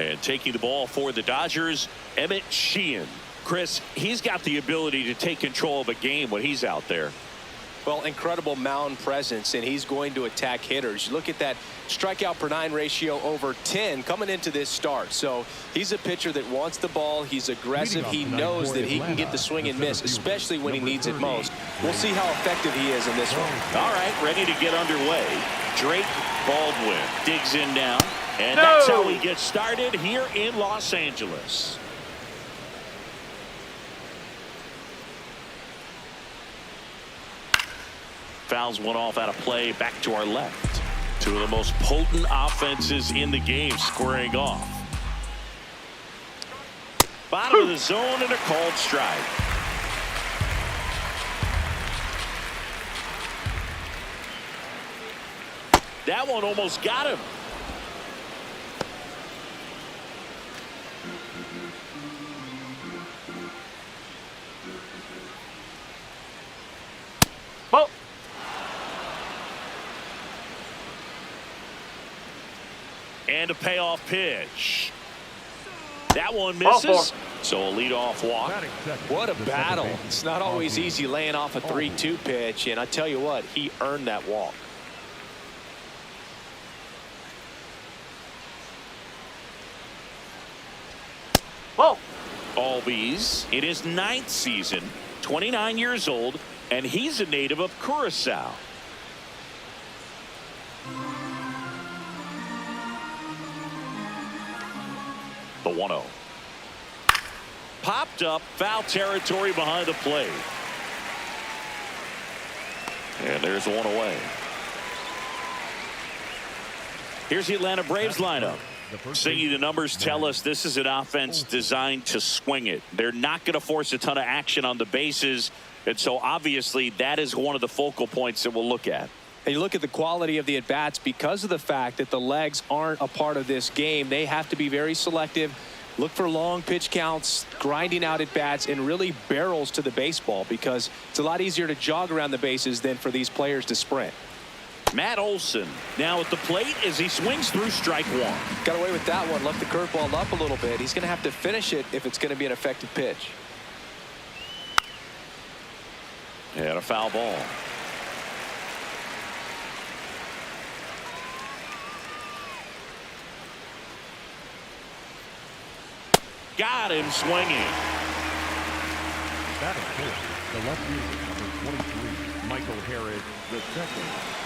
And taking the ball for the Dodgers, Emmett Sheehan. Chris, he's got the ability to take control of a game when he's out there. Well, incredible mound presence, and he's going to attack hitters. You look at that strikeout per 9 ratio over 10 coming into this start. So he's a pitcher that wants the ball. He's aggressive. He knows that he can get the swing and miss, especially when he needs it most. We'll see how effective he is in this one. All right, ready to get underway. Drake Baldwin digs in now, and that's how we get started here in Los Angeles. Fouls one off out of play. Back to our left. Two of the most potent offenses in the game squaring off. Bottom of the zone and a called strike. That one almost got him. Oh. And a payoff pitch. That one misses. So a leadoff walk. What a battle. It's not always easy laying off a 3-2 pitch, and I tell you what, he earned that walk. Whoa. Albies in his 9th season, 29 years old, and he's a native of Curacao. The 1-0. Popped up, foul territory behind the plate. And there's one away. Here's the Atlanta Braves lineup. Siggy, the numbers tell us this is an offense designed to swing it. They're not going to force a ton of action on the bases, and so obviously that is one of the focal points that we'll look at. And you look at the quality of the at-bats because of the fact that the legs aren't a part of this game. They have to be very selective, look for long pitch counts, grinding out at-bats, and really barrels to the baseball, because it's a lot easier to jog around the bases than for these players to sprint. Matt Olson now at the plate as he swings through strike one. Got away with that one, left the curveball up a little bit. He's going to have to finish it if it's going to be an effective pitch. And a foul ball. Got him swinging. Batting fourth, the left fielder, number 23, Michael Harris, the second.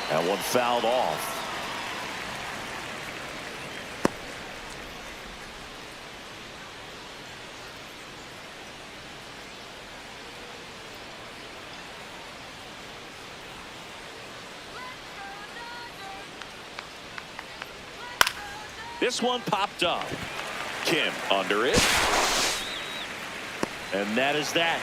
That one fouled off. This one popped up. Kim under it. And that is that.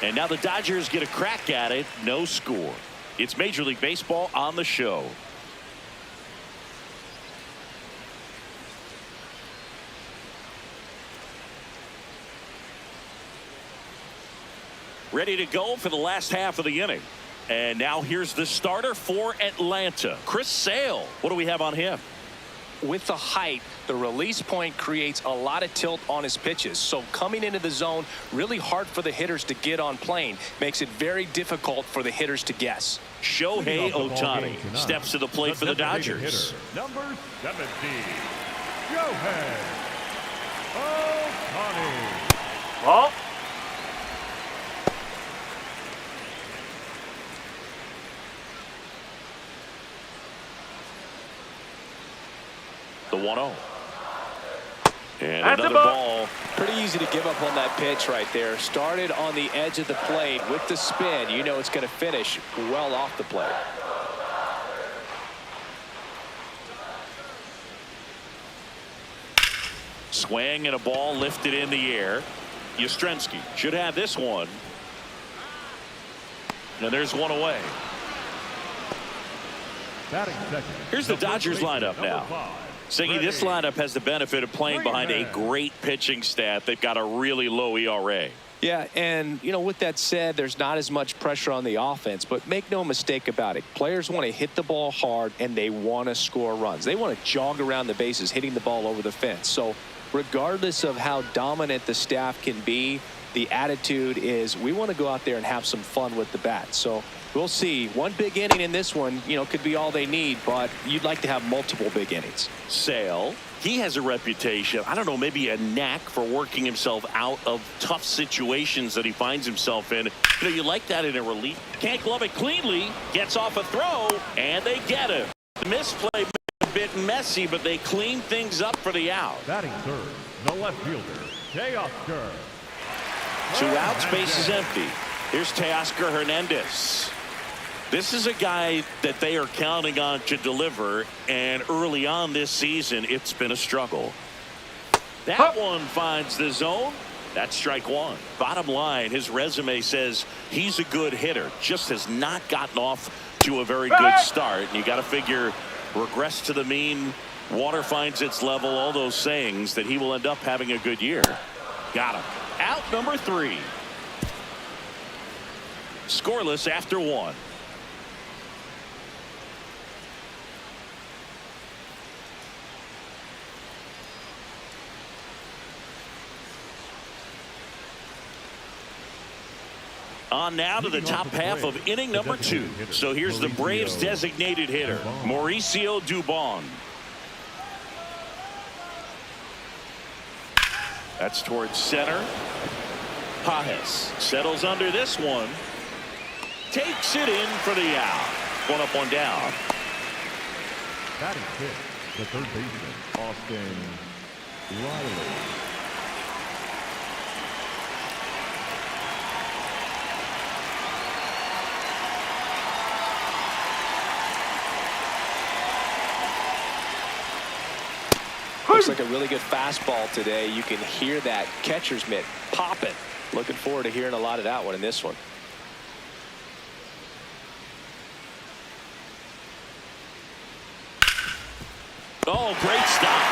And now the Dodgers get a crack at it. No score. It's Major League Baseball on the show. Ready to go for the last half of the inning. And now here's the starter for Atlanta, Chris Sale. What do we have on him? With the height, the release point creates a lot of tilt on his pitches. So coming into the zone, really hard for the hitters to get on plane. Makes it very difficult for the hitters to guess. Shohei Ohtani steps to the plate for the Dodgers. Number 70, Shohei Ohtani. Oh. The 1-0. And That's another a ball. ball. Pretty easy to give up on that pitch right there. Started on the edge of the plate with the spin. You know it's going to finish well off the plate. Swing and a ball lifted in the air. Yastrzemski should have this one. And there's one away. Batting second. Here's the Dodgers lineup now. Siggy, this lineup has the benefit of playing behind a great pitching staff. They've got a really low ERA. Yeah, and, you know, with that said, there's not as much pressure on the offense, but make no mistake about it. Players want to hit the ball hard, and they want to score runs. They want to jog around the bases, hitting the ball over the fence. So regardless of how dominant the staff can be, the attitude is we want to go out there and have some fun with the bat. So we'll see. One big inning in this one, you know, could be all they need, but you'd like to have multiple big innings. Sale. He has a reputation, I don't know, maybe a knack for working himself out of tough situations that he finds himself in. You know, you like that in a relief. Can't glove it cleanly. Gets off a throw, and they get him. The misplay a bit messy, but they clean things up for the out. Batting third, the left fielder, Teoscar. 2 outs, base is empty. Here's Teoscar Hernandez. This is a guy that they are counting on to deliver, and early on this season, it's been a struggle. That one finds the zone. That's strike one. Bottom line, his resume says he's a good hitter, just has not gotten off to a very good start. You got to figure regress to the mean, water finds its level, all those sayings, that he will end up having a good year. Got him. Out number 3. Scoreless after 1. On now to the top half of inning number 2. So here's the Braves designated hitter, Mauricio Dubon. That's towards center. Pajes settles under this one. Takes it in for the out. 1 up, 1 down. Batting 5th, the third baseman, Austin Riley. Looks like a really good fastball today. You can hear that catcher's mitt popping. Looking forward to hearing a lot of that one in this one. Oh, great stop.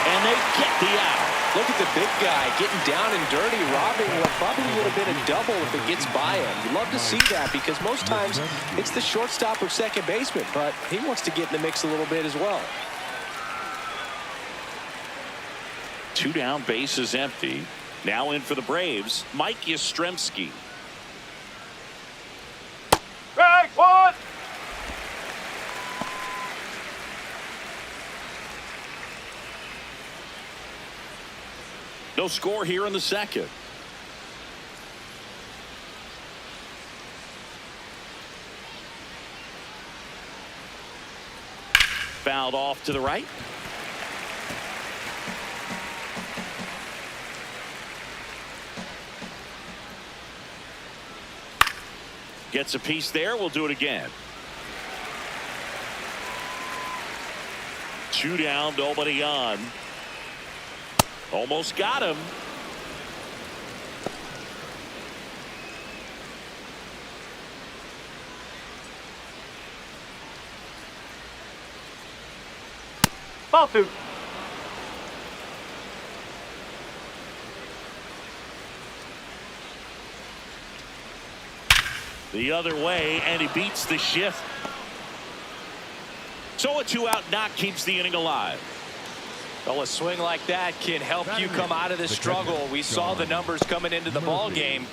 And they get the out. Look at the big guy getting down and dirty, robbing what probably would have been a double if it gets by him. You love to see that because most times it's the shortstop or second baseman, but he wants to get in the mix a little bit as well. 2 down, base is empty. Now in for the Braves, Mike Yastrzemski. Strike 1. No score here in the second. Fouled off to the right. Gets a piece there. We'll do it again. 2 down, nobody on. Almost got him. Ball 2. The other way, and he beats the shift. So a 2-out knock keeps the inning alive. Well, a swing like that can help you come out of the struggle. We saw the numbers coming into the ball game,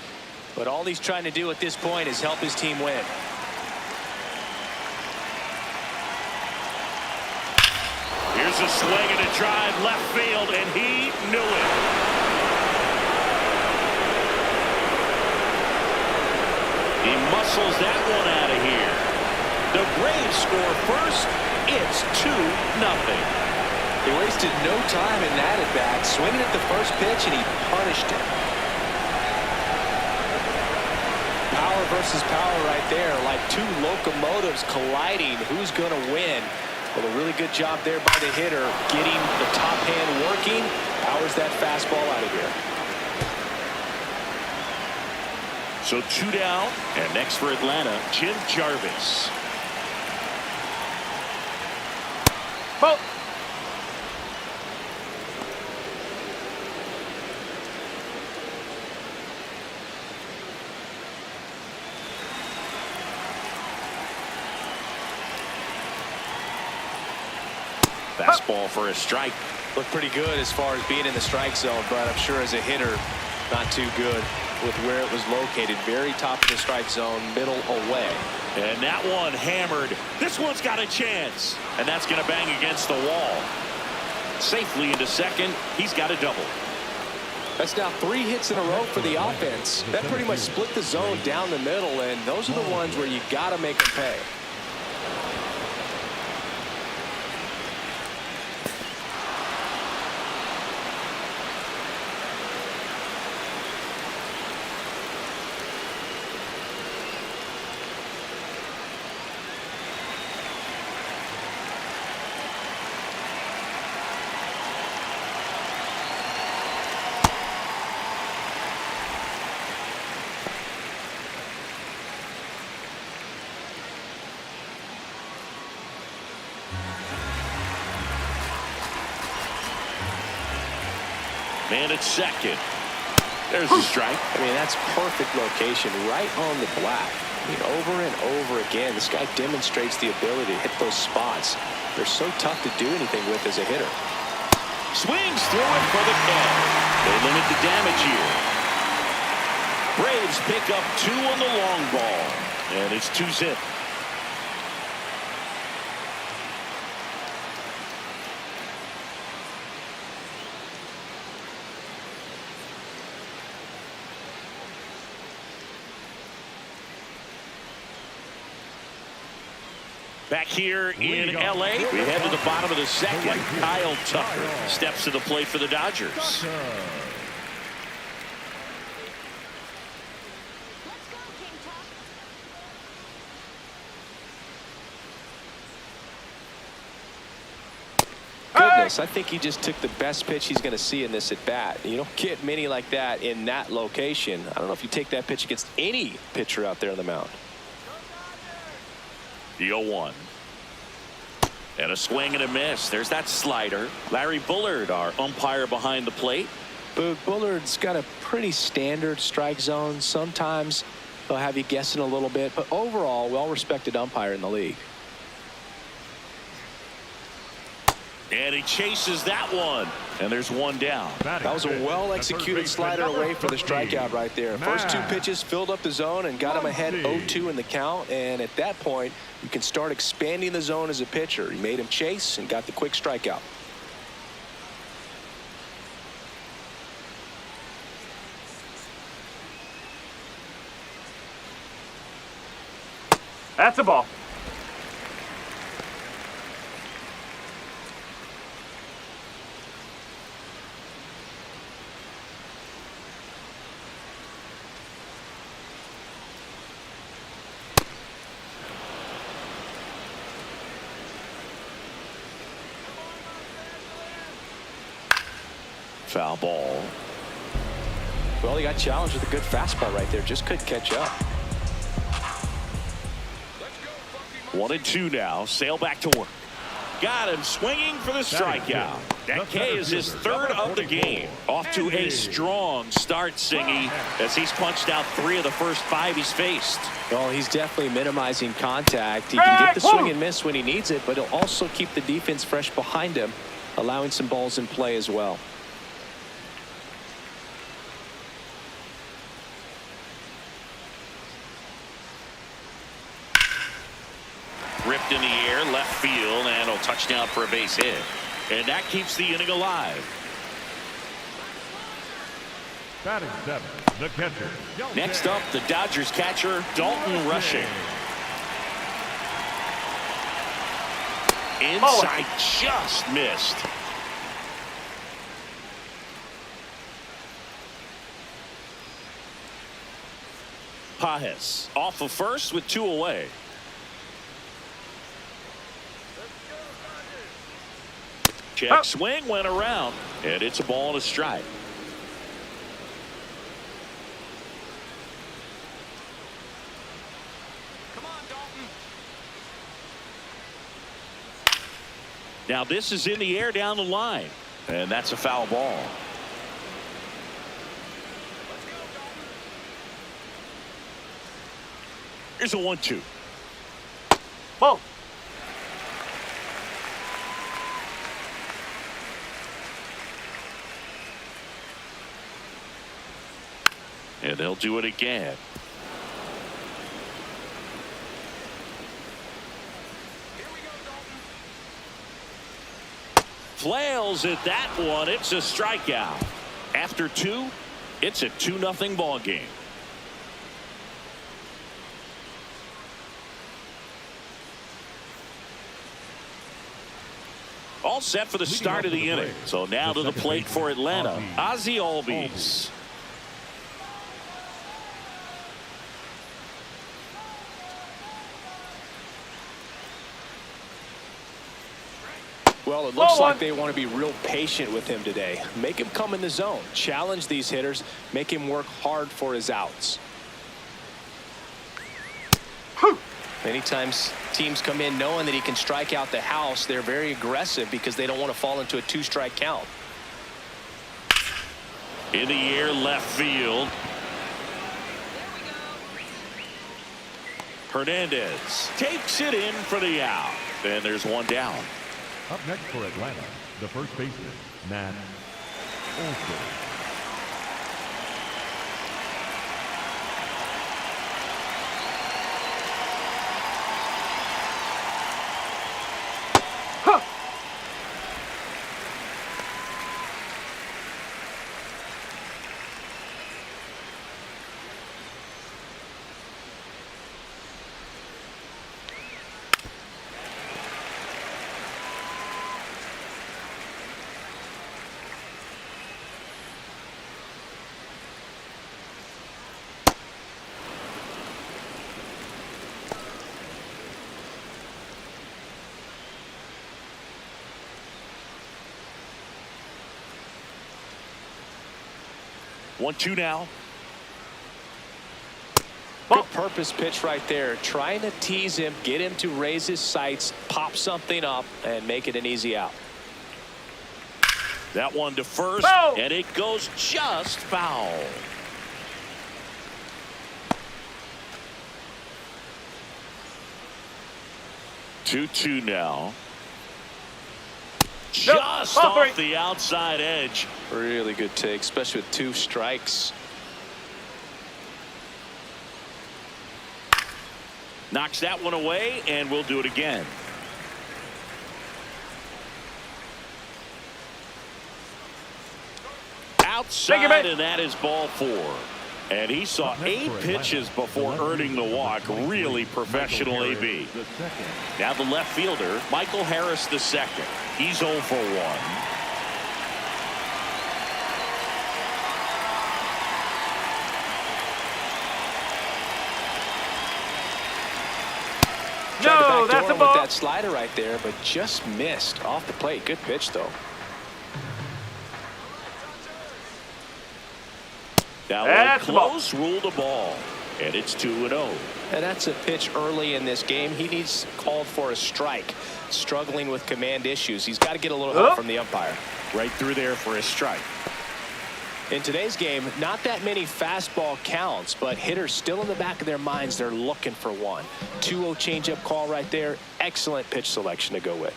but all he's trying to do at this point is help his team win. Here's a swing and a drive left field, and he knew it. He muscles that one out of here. The Braves score first. It's 2-0. He wasted no time in that at bat, swinging at the first pitch, and he punished it. Power versus power right there, like 2 locomotives colliding. Who's going to win? Well, a really good job there by the hitter, getting the top hand working. Powers that fastball out of here. So 2 down, and next for Atlanta, Jim Jarvis. Ball. Fastball for a strike. Looked pretty good as far as being in the strike zone, but I'm sure as a hitter, not too good with where it was located. Very top of the strike zone, middle away. And that one hammered. This one's got a chance. And that's going to bang against the wall. Safely into second. He's got a double. That's now 3 hits in a row for the offense. That pretty much split the zone down the middle, and those are the ones where you got to make them pay. Man at second. There's a strike. I mean, that's perfect location, right on the black. I mean, over and over again, this guy demonstrates the ability to hit those spots. They're so tough to do anything with as a hitter. Swings through it for the K. They limit the damage here. Braves pick up 2 on the long ball. And it's 2-zip. Back here in L.A., we head to the bottom of the second. Kyle Tucker steps to the plate for the Dodgers. Goodness, I think he just took the best pitch he's going to see in this at bat. You don't get many like that in that location. I don't know if you take that pitch against any pitcher out there on the mound. The 0-1. And a swing and a miss. There's that slider. Larry Bullard, our umpire behind the plate. But Bullard's got a pretty standard strike zone. Sometimes they'll have you guessing a little bit, but overall, well-respected umpire in the league. And he chases that one. And there's one down. That was a well-executed slider away for the strikeout right there. First 2 pitches filled up the zone and got him ahead 0-2 in the count. And at that point, you can start expanding the zone as a pitcher. He made him chase and got the quick strikeout. That's a ball. Foul ball. Well, he got challenged with a good fastball right there. Just couldn't catch up. 1-2 now. Sail back to work. Got him swinging for the strikeout. That K is his 3rd of the game. Off to a strong start, Singy, as he's punched out 3 of the first 5 he's faced. Well, he's definitely minimizing contact. He can get the swing and miss when he needs it, but he'll also keep the defense fresh behind him, allowing some balls in play as well. Ripped in the air, left field, and a touchdown for a base hit. And that keeps the inning alive. Batting 7, the catcher. Next up, the Dodgers catcher, Dalton Rushing. Inside, just missed. Pajes off of first with 2 away. Check swing went around, and it's a ball and a strike. Come on, Dalton. Now this is in the air down the line, and that's a foul ball. Here's a 1-2. And they'll do it again. Flails at that one. It's a strikeout. After 2, it's a 2-0 ball game. All set for the start of the inning. So now to the plate for Atlanta, Ozzie Albies. Well, it looks like they want to be real patient with him today. Make him come in the zone. Challenge these hitters. Make him work hard for his outs. Many times teams come in knowing that he can strike out the house. They're very aggressive because they don't want to fall into a 2-strike count. In the air, left field. Hernandez takes it in for the out. And there's one down. Up next for Atlanta, the first baseman, Matt Olson. One, two now. Good purpose pitch right there. Trying to tease him, get him to raise his sights, pop something up, and make it an easy out. That one to first, Foul. and it goes just foul. Two now. Just off the outside edge. Really good take, especially with 2 strikes. Knocks that one away, and we'll do it again. Outside, and that is ball 4. And he saw 8 pitches before earning the walk. Really professional AB. Now the left fielder, Michael Harris the second. He's 0 for 1. No, that's a ball. With that slider right there, but just missed off the plate. Good pitch, though. Now that's close, ruled the ball, and it's 2-0. And that's a pitch early in this game. He needs called for a strike. Struggling with command issues. He's got to get a little help from the umpire. Right through there for a strike. In today's game, not that many fastball counts, but hitters still in the back of their minds. They're looking for one. 2-0 changeup call right there. Excellent pitch selection to go with.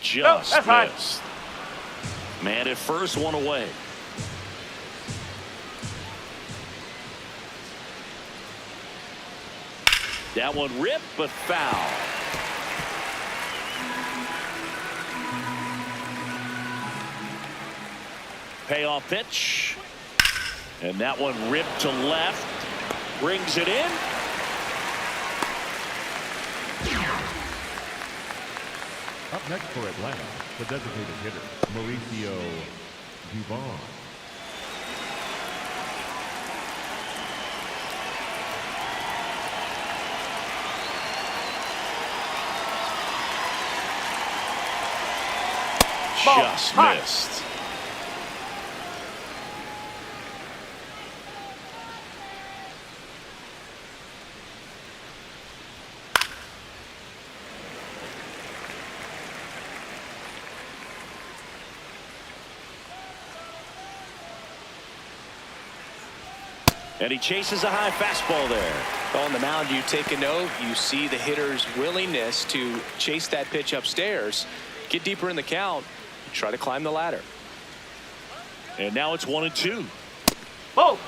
Just missed. Man at first, one away. That one ripped, but foul. Payoff pitch. And that one ripped to left. Brings it in. Up next for Atlanta, the designated hitter, Mauricio Dubon. Just missed. And he chases a high fastball there. On the mound, you take a note. You see the hitter's willingness to chase that pitch upstairs, get deeper in the count, try to climb the ladder. And now it's 1-2. Oh.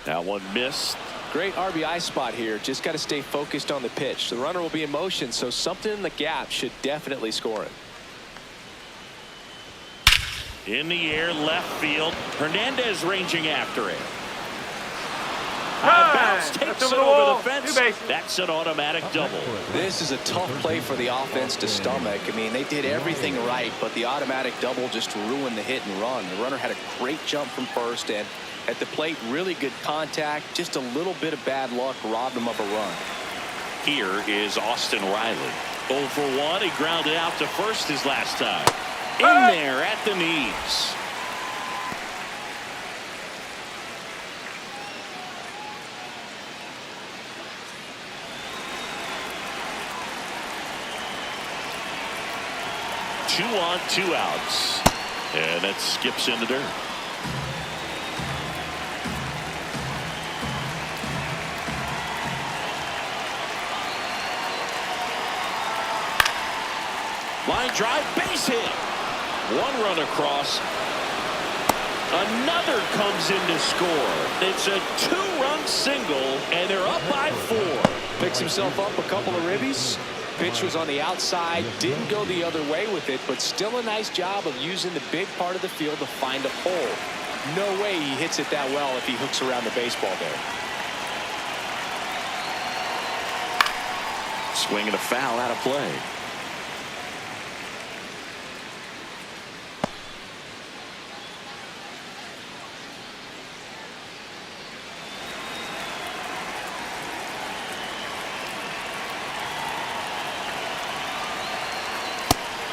That one missed. Great RBI spot here. Just got to stay focused on the pitch. The runner will be in motion, so something in the gap should definitely score it. In the air, left field. Hernandez ranging after it. Bounce takes it over the fence. That's an automatic double. This is a tough play for the offense to stomach. I mean, they did everything right, but the automatic double just ruined the hit and run. The runner had a great jump from first, and at the plate, really good contact. Just a little bit of bad luck robbed him of a run. Here is Austin Riley. 0 for 1. He grounded out to first his last time. In there at the knees. Two on, 2 outs. And that skips in the dirt. Line drive, base hit. 1 run across. Another comes in to score. It's a 2-run single, and they're up by 4. Picks himself up a couple of ribbies. Pitch was on the outside, didn't go the other way with it, but still a nice job of using the big part of the field to find a hole. No way he hits it that well if he hooks around the baseball there. Swing and a foul out of play.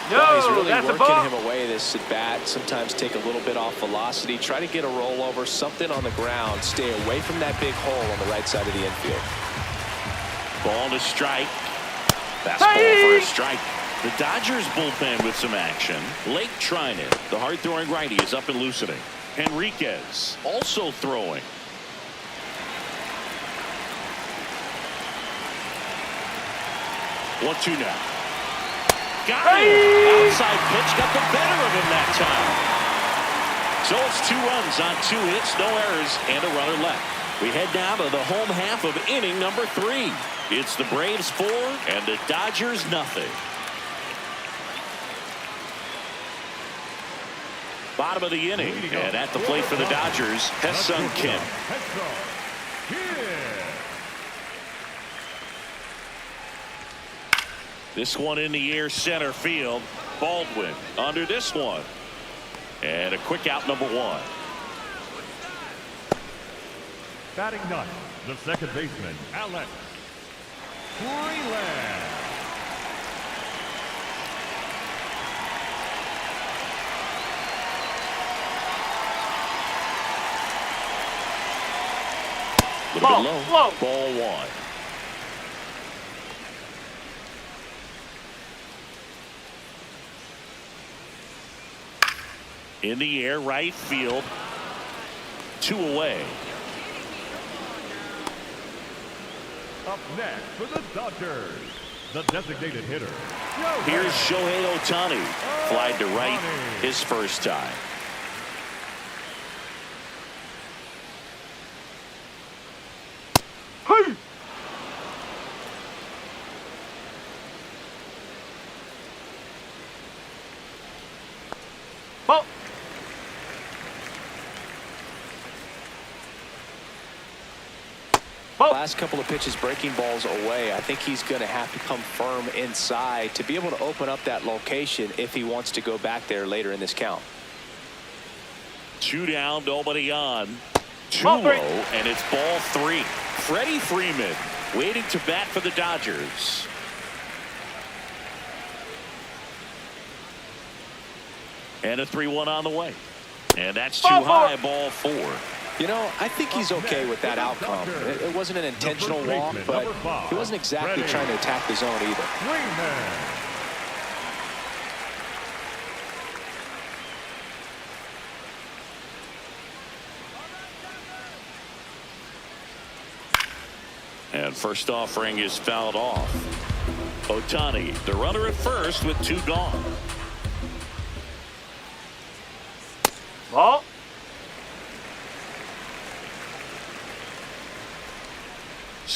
Well, he's really working him away this at bat. Sometimes take a little bit off velocity. Try to get a rollover, something on the ground. Stay away from that big hole on the right side of the infield. Ball to strike. Fastball for a strike. The Dodgers bullpen with some action. Lake trying it. The hard-throwing righty is up and loosening. Henriquez also throwing. 1-2 now. Got it. Outside pitch got the better of him that time. So it's 2 runs on 2 hits, no errors, and a runner left. We head down to the home half of inning number 3. It's the Braves 4 and the Dodgers nothing. Bottom of the inning, and at the plate for the Dodgers, Ha-Seong Kim. This one in the air, center field. Baldwin under this one. And a quick out, number 1. Batting ninth, the second baseman, Alex Freeland. A little bit low. Ball 1. In the air, right field. 2 away. Up next for the Dodgers, the designated hitter. Here's Shohei Ohtani. Flied to right his first time. Last couple of pitches breaking balls away. I think he's going to have to come firm inside to be able to open up that location if he wants to go back there later in this count. 2 down, nobody on. 2 low, and it's ball 3. Freddie Freeman waiting to bat for the Dodgers. And a 3-1 on the way. And that's too high, ball 4. You know, I think he's okay with that outcome. It wasn't an intentional walk, but he wasn't exactly trying to attack the zone either. And first offering is fouled off. Ohtani, the runner at first with 2 gone.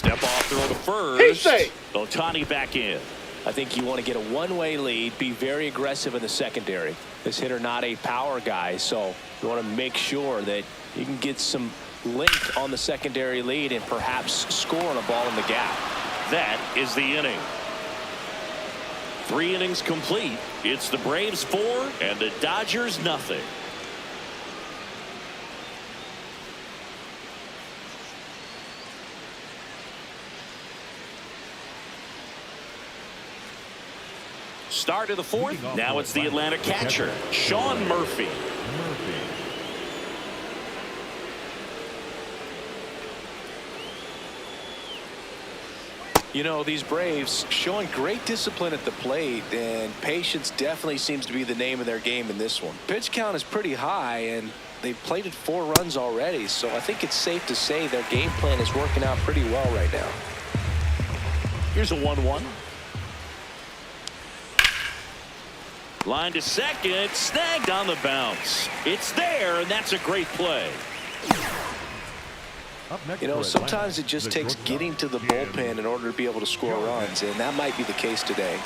Step off throw to first. Ohtani back in. I think you want to get a one-way lead, be very aggressive in the secondary. This hitter not a power guy, so you want to make sure that you can get some length on the secondary lead and perhaps score on a ball in the gap. That is the inning. 3 innings complete. It's the Braves 4 and the Dodgers nothing. Start of the 4th. Now it's the Atlanta catcher, Sean Murphy. You know, these Braves showing great discipline at the plate, and patience definitely seems to be the name of their game in this one. Pitch count is pretty high, and they've plated 4 runs already, so I think it's safe to say their game plan is working out pretty well right now. Here's a 1-1. Line to second, snagged on the bounce. It's there, and that's a great play. You know, sometimes it just takes getting to the bullpen in order to be able to score runs, and that might be the case today.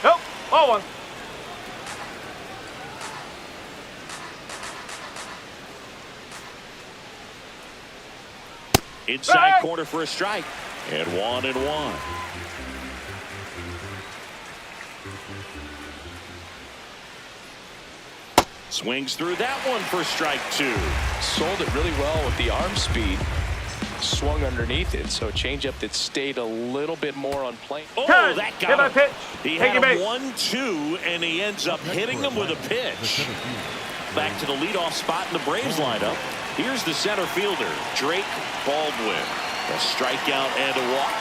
Nope, ball 1. Inside corner for a strike. And 1-1. Swings through that one for strike 2. Sold it really well with the arm speed. Swung underneath it, so changeup that stayed a little bit more on plane. Oh, that got him. He had a 1-2, and he ends up hitting him with a pitch. Back to the leadoff spot in the Braves lineup. Here's the center fielder, Drake Baldwin. A strikeout and a walk.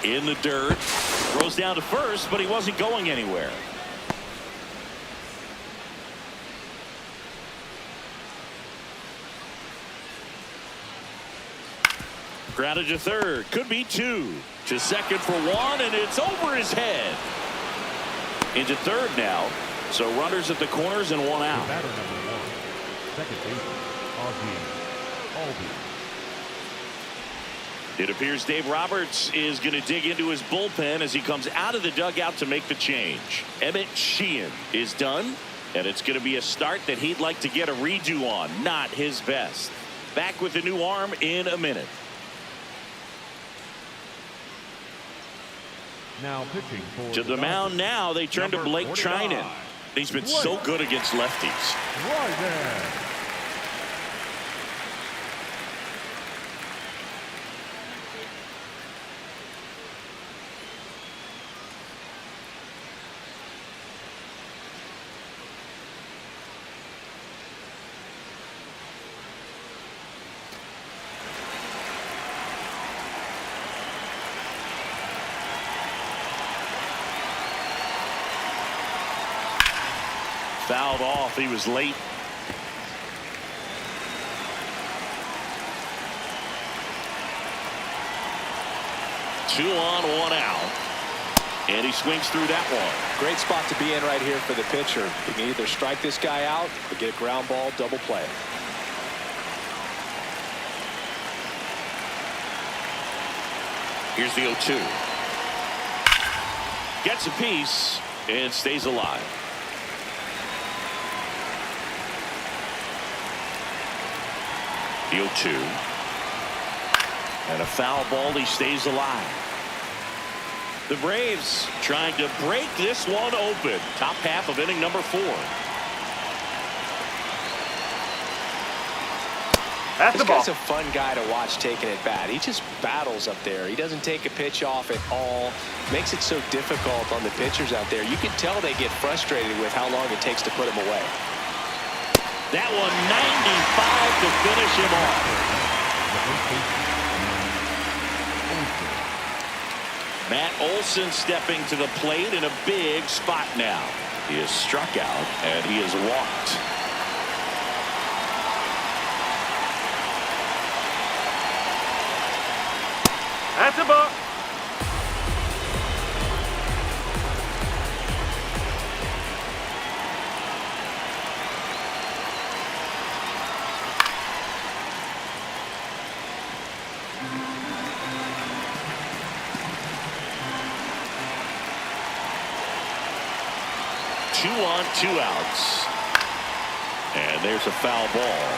In the dirt. Throws down to first, but he wasn't going anywhere. Grounded to third. Could be 2. To second for 1, and it's over his head. Into third now. So runners at the corners and 1 out. Batter number 1, second baseman, It appears Dave Roberts is going to dig into his bullpen as he comes out of the dugout to make the change. Emmett Sheehan is done, and it's going to be a start that he'd like to get a redo on. Not his best. Back with the new arm in a minute. Now pitching for To the mound now, they turn to Blake Trinan. He's been so good against lefties. Right there. Fouled off. He was late. Two on, 1 out. And he swings through that one. Great spot to be in right here for the pitcher. You can either strike this guy out or get a ground ball, double play. Here's the 0-2. Gets a piece and stays alive. The 0-2. And a foul ball. He stays alive. The Braves trying to break this one open. Top half of inning number 4. That's the ball. This guy's a fun guy to watch taking at bat. He just battles up there. He doesn't take a pitch off at all. Makes it so difficult on the pitchers out there. You can tell they get frustrated with how long it takes to put him away. That one 95 to finish him off. Matt Olson stepping to the plate in a big spot now. He is struck out and he is walked. At the ball. Two on, two outs. And there's a foul ball.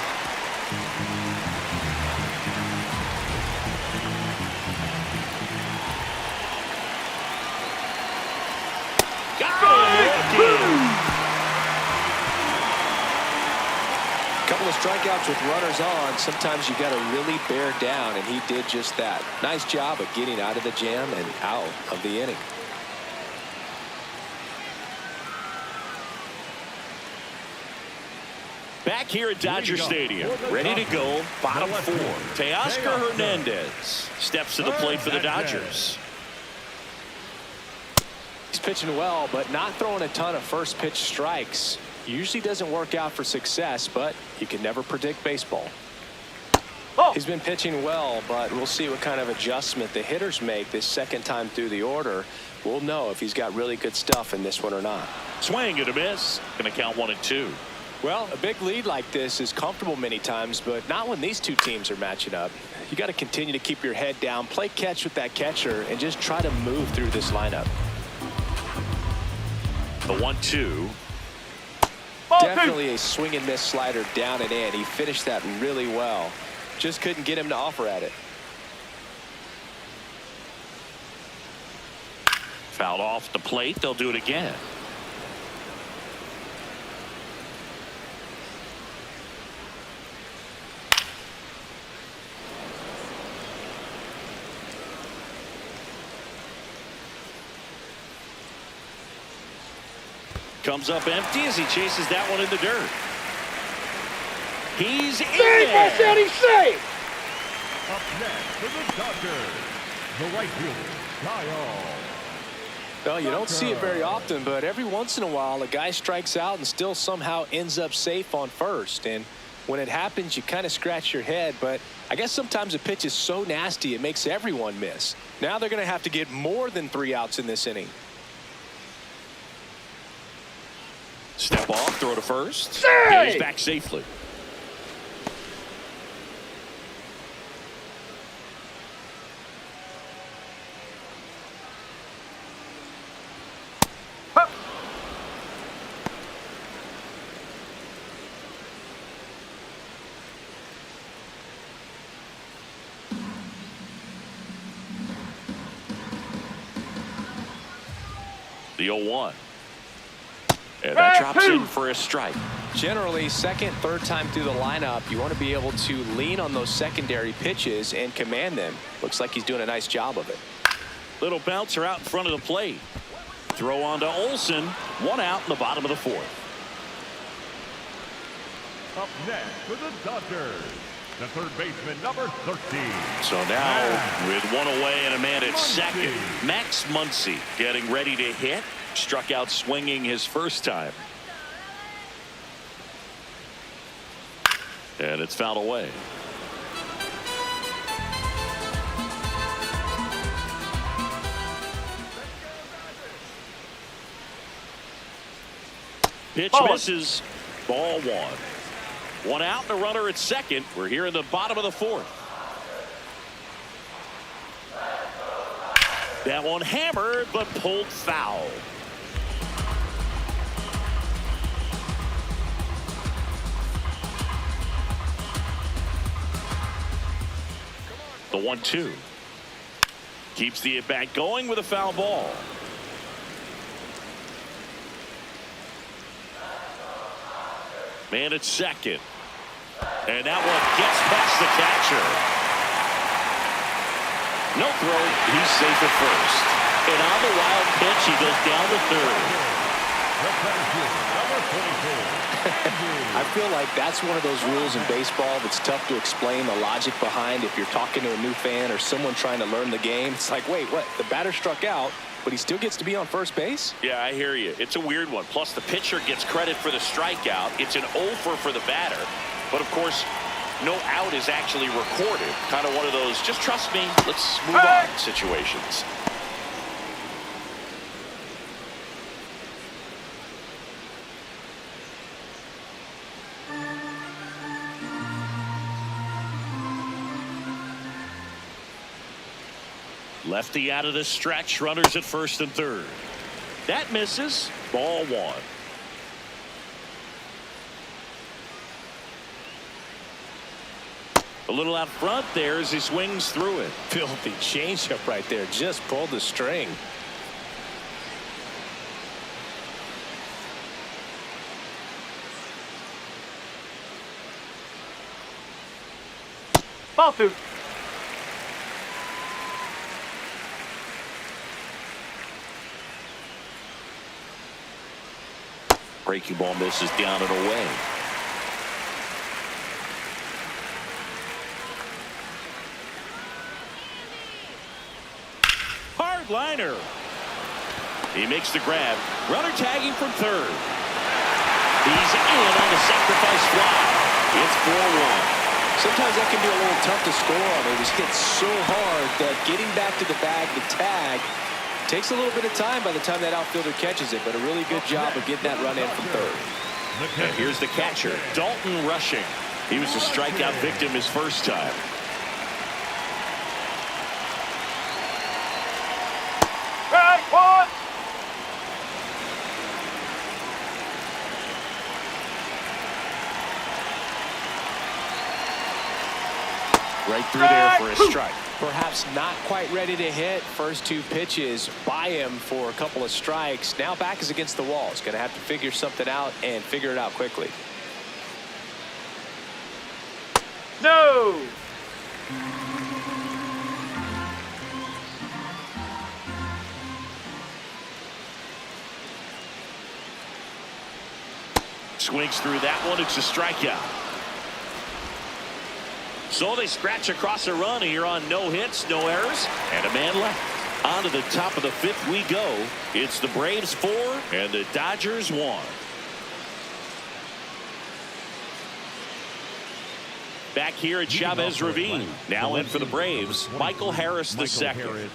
Couple of strikeouts with runners on. Sometimes you got to really bear down, and he did just that. Nice job of getting out of the jam and out of the inning. Back here at Dodger Stadium, ready to go, bottom four. Teoscar Hernandez steps to the plate for the Dodgers. He's pitching well, but not throwing a ton of first pitch strikes. Usually doesn't work out for success, but you can never predict baseball. Oh. He's been pitching well, but we'll see what kind of adjustment the hitters make this second time through the order. We'll know if he's got really good stuff in this one or not. Swing and a miss. Going to count 1-2. Well, a big lead like this is comfortable many times, but not when these two teams are matching up. You got to continue to keep your head down, play catch with that catcher, and just try to move through this lineup. The 1-2. Definitely a swing and miss slider down and in. He finished that really well. Just couldn't get him to offer at it. Fouled off the plate. They'll do it again. Comes up empty as he chases that one in the dirt. He's in there. I said he's safe. Up next for the Dodgers, the right fielder, Kyle. Well, you don't see it very often, but every once in a while a guy strikes out and still somehow ends up safe on first. And when it happens, you kind of scratch your head, but I guess sometimes a pitch is so nasty it makes everyone miss. Now they're going to have to get more than 3 outs in this inning. Step off, throw to first. Say! And he's back safely. Hup. The 0-1. And that drops in for a strike. Generally, second, third time through the lineup, you want to be able to lean on those secondary pitches and command them. Looks like he's doing a nice job of it. Little bouncer out in front of the plate. Throw on to Olsen. 1 out in the bottom of the 4th. Up next for the Dodgers, the third baseman, number 13. So now with 1 away and a man at second, Max Muncy getting ready to hit. Struck out swinging his first time. And it's fouled away. Pitch misses. Ball 1. 1 out and a runner at second. We're here in the bottom of the 4th. That one hammered but pulled foul. The 1-2. Keeps the at-bat going with a foul ball. Man at second. And that one gets past the catcher. No throw. He's safe at first. And on the wild pitch, he goes down to third. I feel like that's one of those rules in baseball that's tough to explain the logic behind if you're talking to a new fan or someone trying to learn the game. It's like, wait, what? The batter struck out, but he still gets to be on first base? Yeah, I hear you. It's a weird one. Plus, the pitcher gets credit for the strikeout. It's an over for the batter. But, of course, no out is actually recorded. Kind of one of those, just trust me, let's move on situations. Lefty out of the stretch, runners at first and third. That misses. Ball one. A little out front there as he swings through it. Filthy changeup right there. Just pulled the string. Ball two. Breaking ball misses down and away. Hard liner. He makes the grab. Runner tagging from third. He's in on the sacrifice fly. It's 4-1. Sometimes that can be a little tough to score on. It was hit so hard that getting back to the bag, the tag, takes a little bit of time by the time that outfielder catches it, but a really good job of getting that run in from third. And here's the catcher, Dalton rushing. He was a strikeout victim his first time. Right, one. Right through there for a strike. Perhaps not quite ready to hit. First two pitches by him for a couple of strikes. Now back is against the wall. He's going to have to figure something out and figure it out quickly. No. Swings through that one. It's a strikeout. So they scratch across a run here on no hits, no errors, and a man left. On to the top of the fifth we go. It's the Braves 4 and the Dodgers 1. Back here at Chavez Ravine. Now in for the Braves, Michael Harris the second.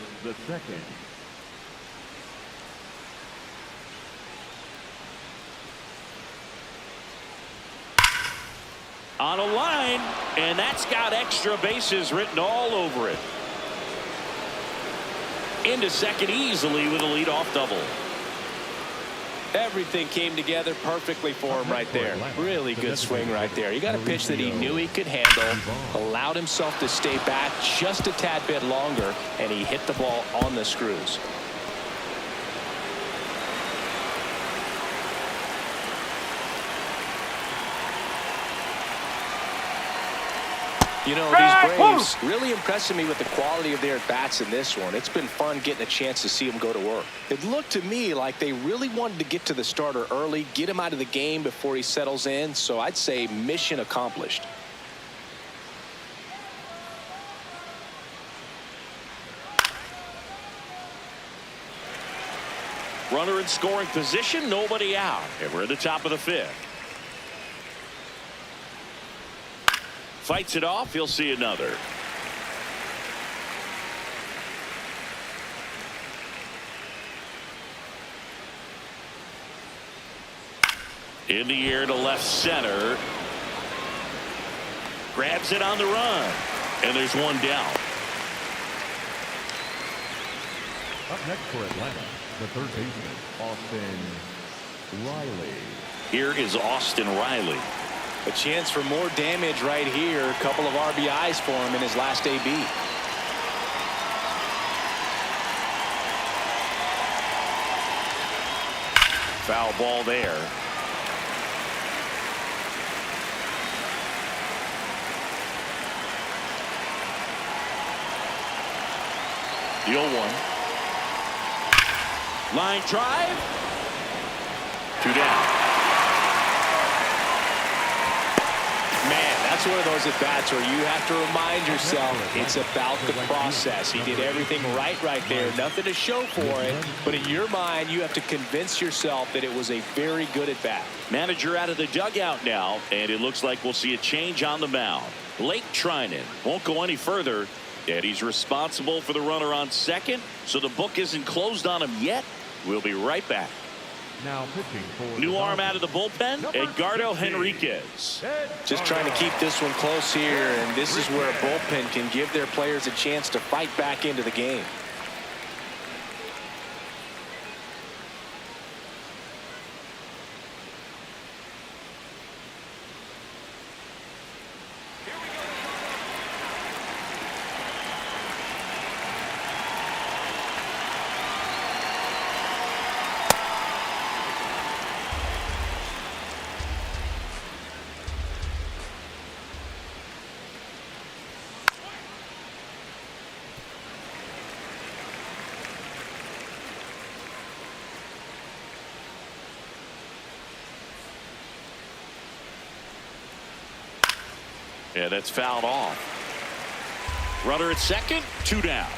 On a line, and that's got extra bases written all over it. Into second easily with a leadoff double. Everything came together perfectly for him right there. Really good swing right there. He got a pitch that he knew he could handle, allowed himself to stay back just a tad bit longer, and he hit the ball on the screws. You know, these Braves really impressing me with the quality of their at-bats in this one. It's been fun getting a chance to see them go to work. It looked to me like they really wanted to get to the starter early, get him out of the game before he settles in. So I'd say mission accomplished. Runner in scoring position, nobody out. And we're at the top of the fifth. Fights it off. He'll see another. In the air to left center. Grabs it on the run. And there's one down. Up next for Atlanta, the third baseman, Austin Riley. Here is Austin Riley. A chance for more damage right here. A couple of RBIs for him in his last AB. Foul ball there. The 0-1. Line drive. 2 down. Man, that's That's one of those at-bats where you have to remind yourself it's about the process. He did everything right there. Nothing to show for it. But in your mind, you have to convince yourself that it was a very good at-bat. Manager out of the dugout now, and it looks like we'll see a change on the mound. Blake Trinan won't go any further, and he's responsible for the runner on second, so the book isn't closed on him yet. We'll be right back. Now pitching for New arm out of the bullpen, Edgardo Henriquez. Just trying to keep this one close here, and this is where a bullpen can give their players a chance to fight back into the game. Yeah, that's fouled off. Runner at second, 2 down.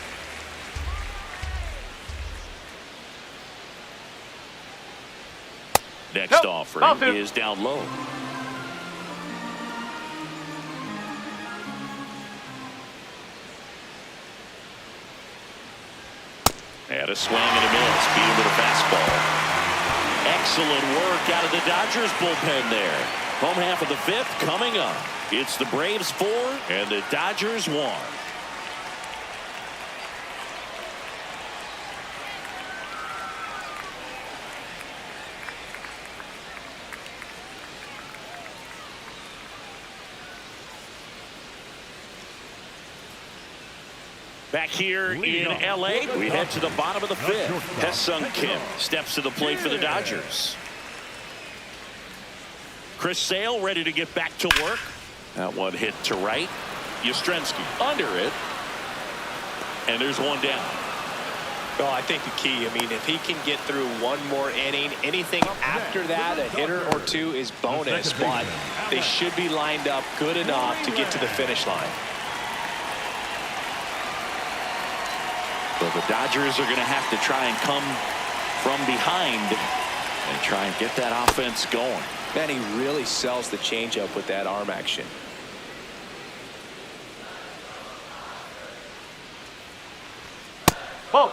Next offering is down low. And a swing and a miss. Beat him with a fastball. Excellent work out of the Dodgers bullpen there. Home half of the 5th coming up. It's the Braves 4 and the Dodgers 1. Back here in L.A., we head to the bottom of the 5th. Hesung Kim steps to the plate for the Dodgers. Chris Sale ready to get back to work. That one hit to right. Yastrzemski under it. And there's one down. Well, I think the key, if he can get through one more inning, anything after that, a hitter or two is bonus, but they should be lined up good enough to get to the finish line. So the Dodgers are going to have to try and come from behind and try and get that offense going. Man, he really sells the changeup with that arm action. Ball.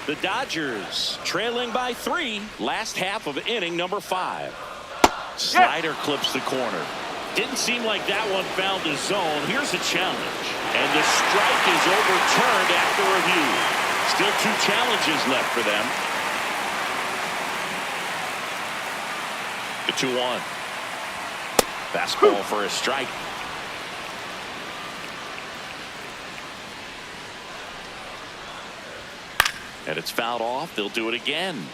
The Dodgers trailing by 3, last half of inning number 5. Slider clips the corner. Didn't seem like that one found the zone. Here's a challenge. And the strike is overturned after review. Still 2 challenges left for them. The 2-1. Fastball for a strike. And it's fouled off. They'll do it again.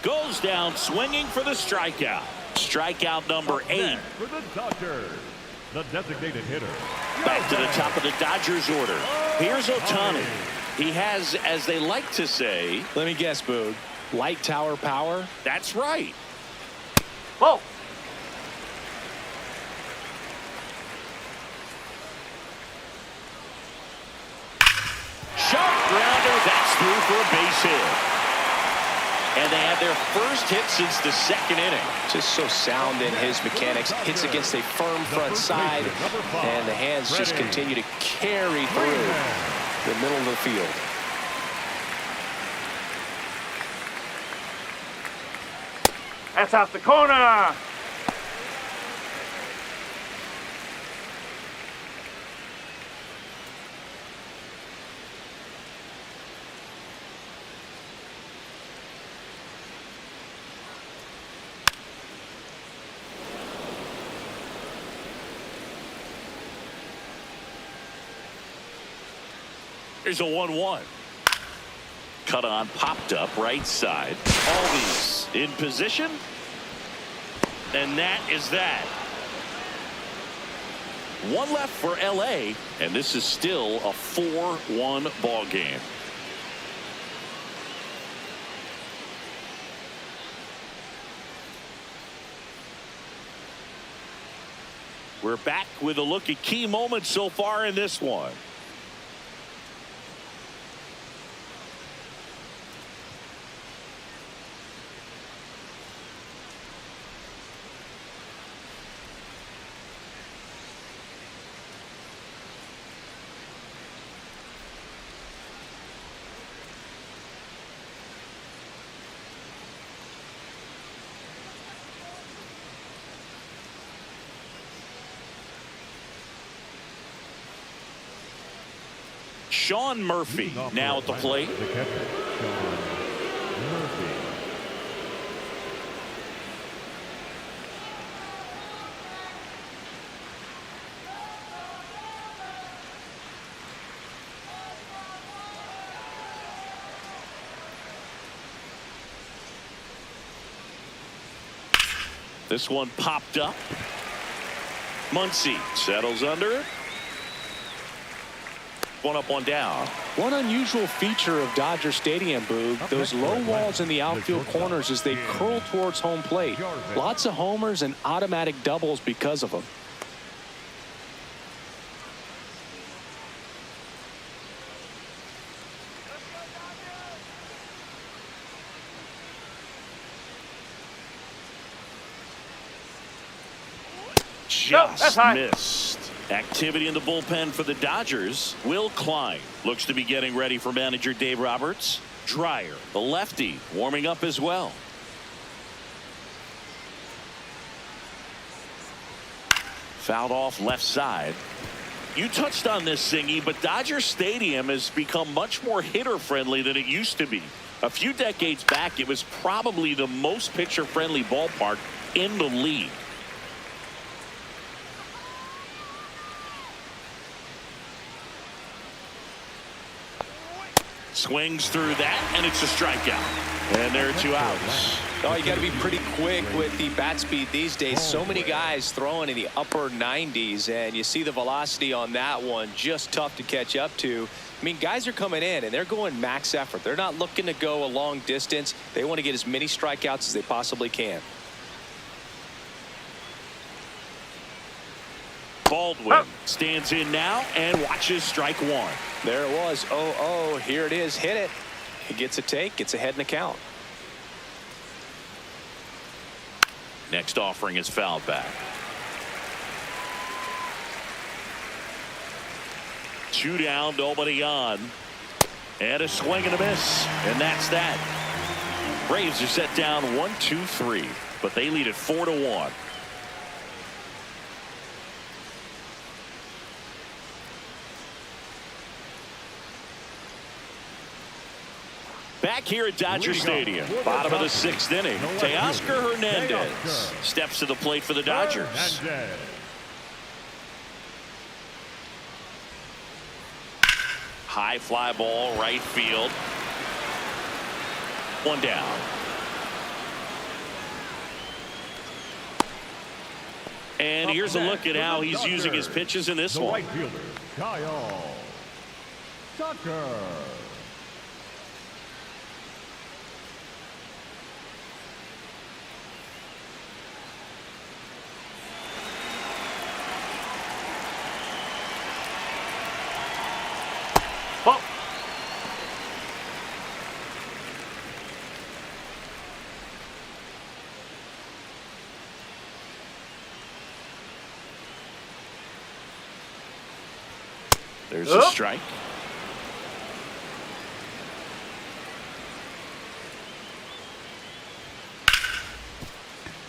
Goes down swinging for the strikeout. Strikeout number 8. For the Dodgers, the designated hitter. Back to the top of the Dodgers order. Here's Ohtani. He has, as they like to say, let me guess, Boog, light tower power? That's right. Ball. Sharp grounder. That's through for a base hit. And they had their first hit since the 2nd inning. Just so sound in his mechanics. Hits against a firm front side, and the hands just continue to carry through the middle of the field. That's off the corner. Here's a 1-1. Cut on, popped up right side. Always in position. And that is that. 1 left for L.A. And this is still a 4-1 ball game. We're back with a look at key moments so far in this one. Sean Murphy now at the plate. The catcher, Sean Murphy. This one popped up. Muncy settles under it. One up, one down. One unusual feature of Dodger Stadium, Boog, those low walls in the outfield corners as they curl towards home plate. Lots of homers and automatic doubles because of them. Just missed. Activity in the bullpen for the Dodgers. Will Klein looks to be getting ready for manager Dave Roberts. Dreyer, the lefty, warming up as well. Fouled off left side. You touched on this, Singy, but Dodger Stadium has become much more hitter-friendly than it used to be. A few decades back, it was probably the most pitcher-friendly ballpark in the league. Swings through that, and it's a strikeout. And there are 2 outs. Oh, you got to be pretty quick with the bat speed these days. So many guys throwing in the upper 90s, and you see the velocity on that one. Just tough to catch up to. I mean, guys are coming in, and they're going max effort. They're not looking to go a long distance. They want to get as many strikeouts as they possibly can. Baldwin stands in now and watches strike one. There it was. Oh, here it is. Hit it. He gets a take, gets ahead in the count. Next offering is fouled back. 2 down, nobody on. And a swing and a miss. And that's that. Braves are set down 1-2-3, but they lead it 4-1. Back here at Dodger Stadium, bottom of the 6th inning, Teoscar Hernandez steps to the plate for the Dodgers. High fly ball, right field. 1 down. And here's a look at how he's using his pitches in this one. Right fielder, Kyle Tucker. There's a strike.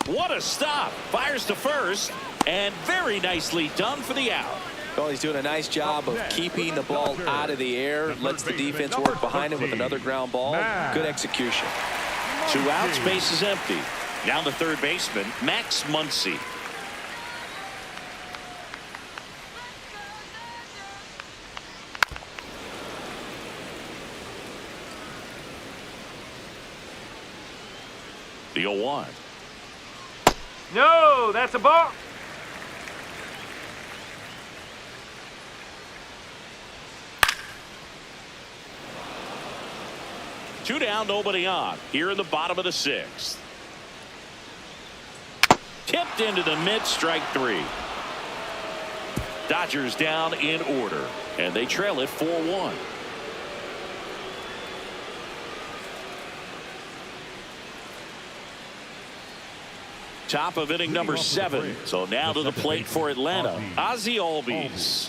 What a stop. Fires to first, and very nicely done for the out. Well, he's doing a nice job of keeping the ball out of the air. Lets the defense work behind him with another ground ball. Good execution. 2 outs, base is empty. Now the third baseman, Max Muncy. The 0-1. No, that's a ball. Two down, nobody on. Here in the bottom of the 6th. Tipped into the mid, strike 3. Dodgers down in order, and they trail it 4-1. Top of inning number 7. So now to the plate for Atlanta, Ozzie Albies.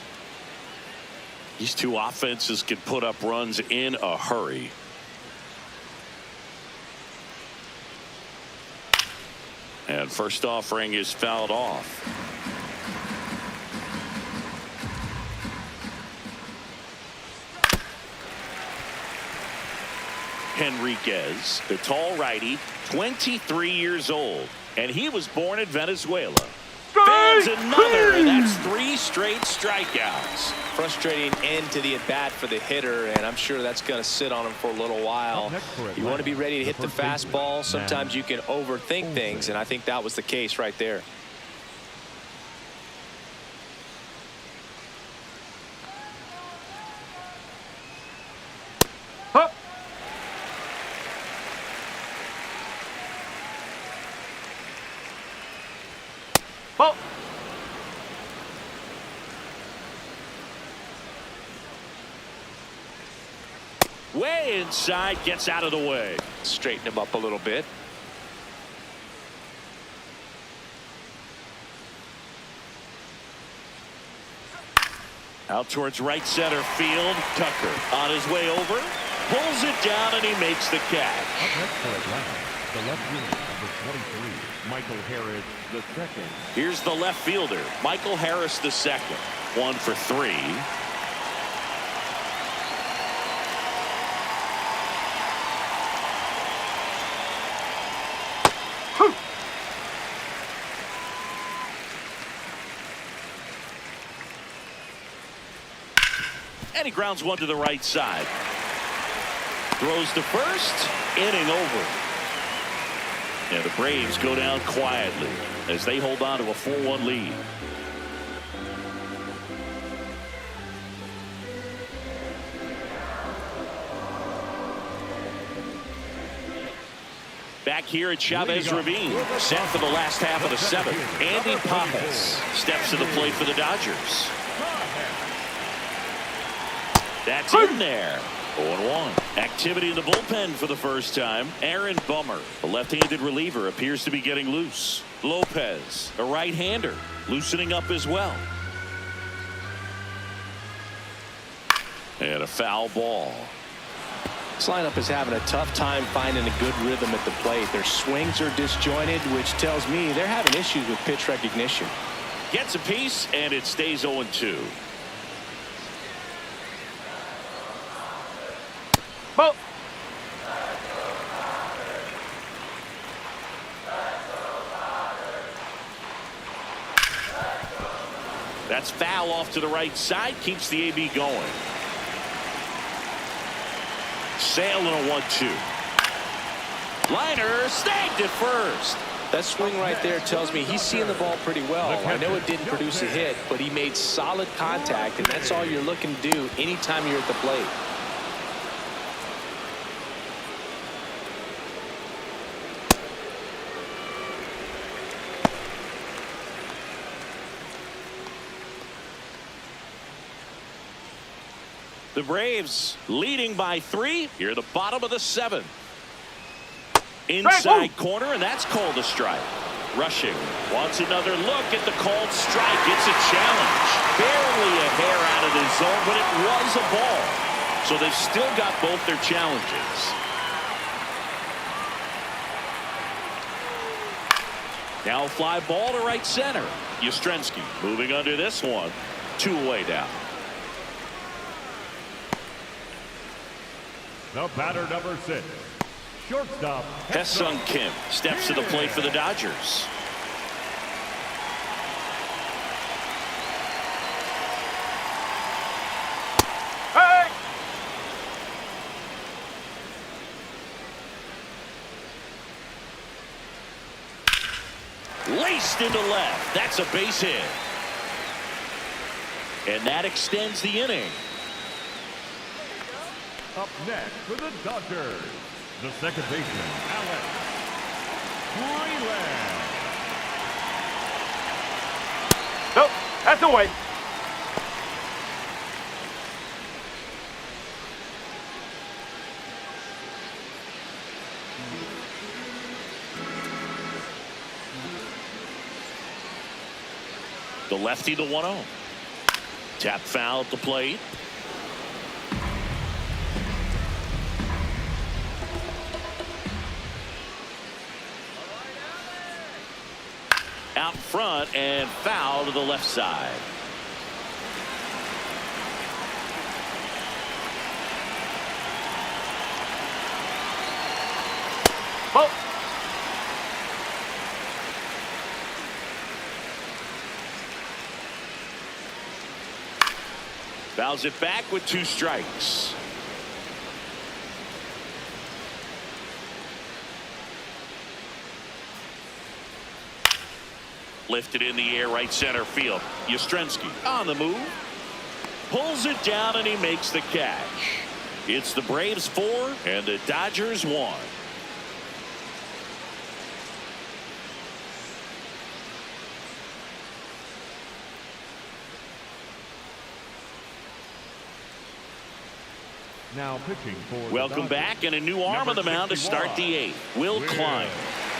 These two offenses can put up runs in a hurry. And first offering is fouled off. Henriquez, the tall righty, 23 years old, and he was born in Venezuela. There's another, and that's 3 straight strikeouts. Frustrating end to the at-bat for the hitter, and I'm sure that's going to sit on him for a little while. You want to be ready to hit the fastball. Sometimes you can overthink things, and I think that was the case right there. Hup. Ball. Way inside, gets out of the way. Straighten him up a little bit. Out towards right center field. Tucker on his way over. Pulls it down, and he makes the catch. Up next for Atlanta, the left fielder, number 23, Michael Harris, the second. Here's the left fielder, Michael Harris, the second. 1 for 3. And he grounds one to the right side. Throws to first. Inning over. And the Braves go down quietly as they hold on to a 4-1 lead. Back here at Chavez Ravine, set for the last half of the 7th. Andy Pappas steps to the plate for the Dodgers. That's in there. 0-1. Activity in the bullpen for the first time. Aaron Bummer, a left-handed reliever, appears to be getting loose. Lopez, a right-hander, loosening up as well. And a foul ball. This lineup is having a tough time finding a good rhythm at the plate. Their swings are disjointed, which tells me they're having issues with pitch recognition. Gets a piece, and it stays 0-2. Ball. That's foul off to the right side. Keeps the AB going. Sale in a 1-2. Liner snagged at first. That swing right there tells me he's seeing the ball pretty well. I know it didn't produce a hit, but he made solid contact, and that's all you're looking to do anytime you're at the plate. The Braves leading by 3 here at the bottom of the 7th. Inside corner, and that's called a strike. Rushing wants another look at the called strike. It's a challenge. Barely a hair out of the zone, but it was a ball. So they've still got both their challenges. Now fly ball to right center. Yastrzemski moving under this one. 2 away now. The batter, number 6, shortstop, Ha-Seong Kim steps to the plate for the Dodgers. Hey! Laced into left. That's a base hit. And that extends the inning. Up next for the Dodgers, the second baseman, Alex Freeland. Nope, that's away. The lefty, the 1-0. Tap foul at the plate. Out front and foul to the left side. Ball. Fouls it back with 2 strikes. Lifted in the air, right center field. Yastrzemski on the move. Pulls it down and he makes the catch. It's the Braves 4 and the Dodgers 1. Now pitching for Welcome back, and a new arm on the mound to start the 8th. Will Klein.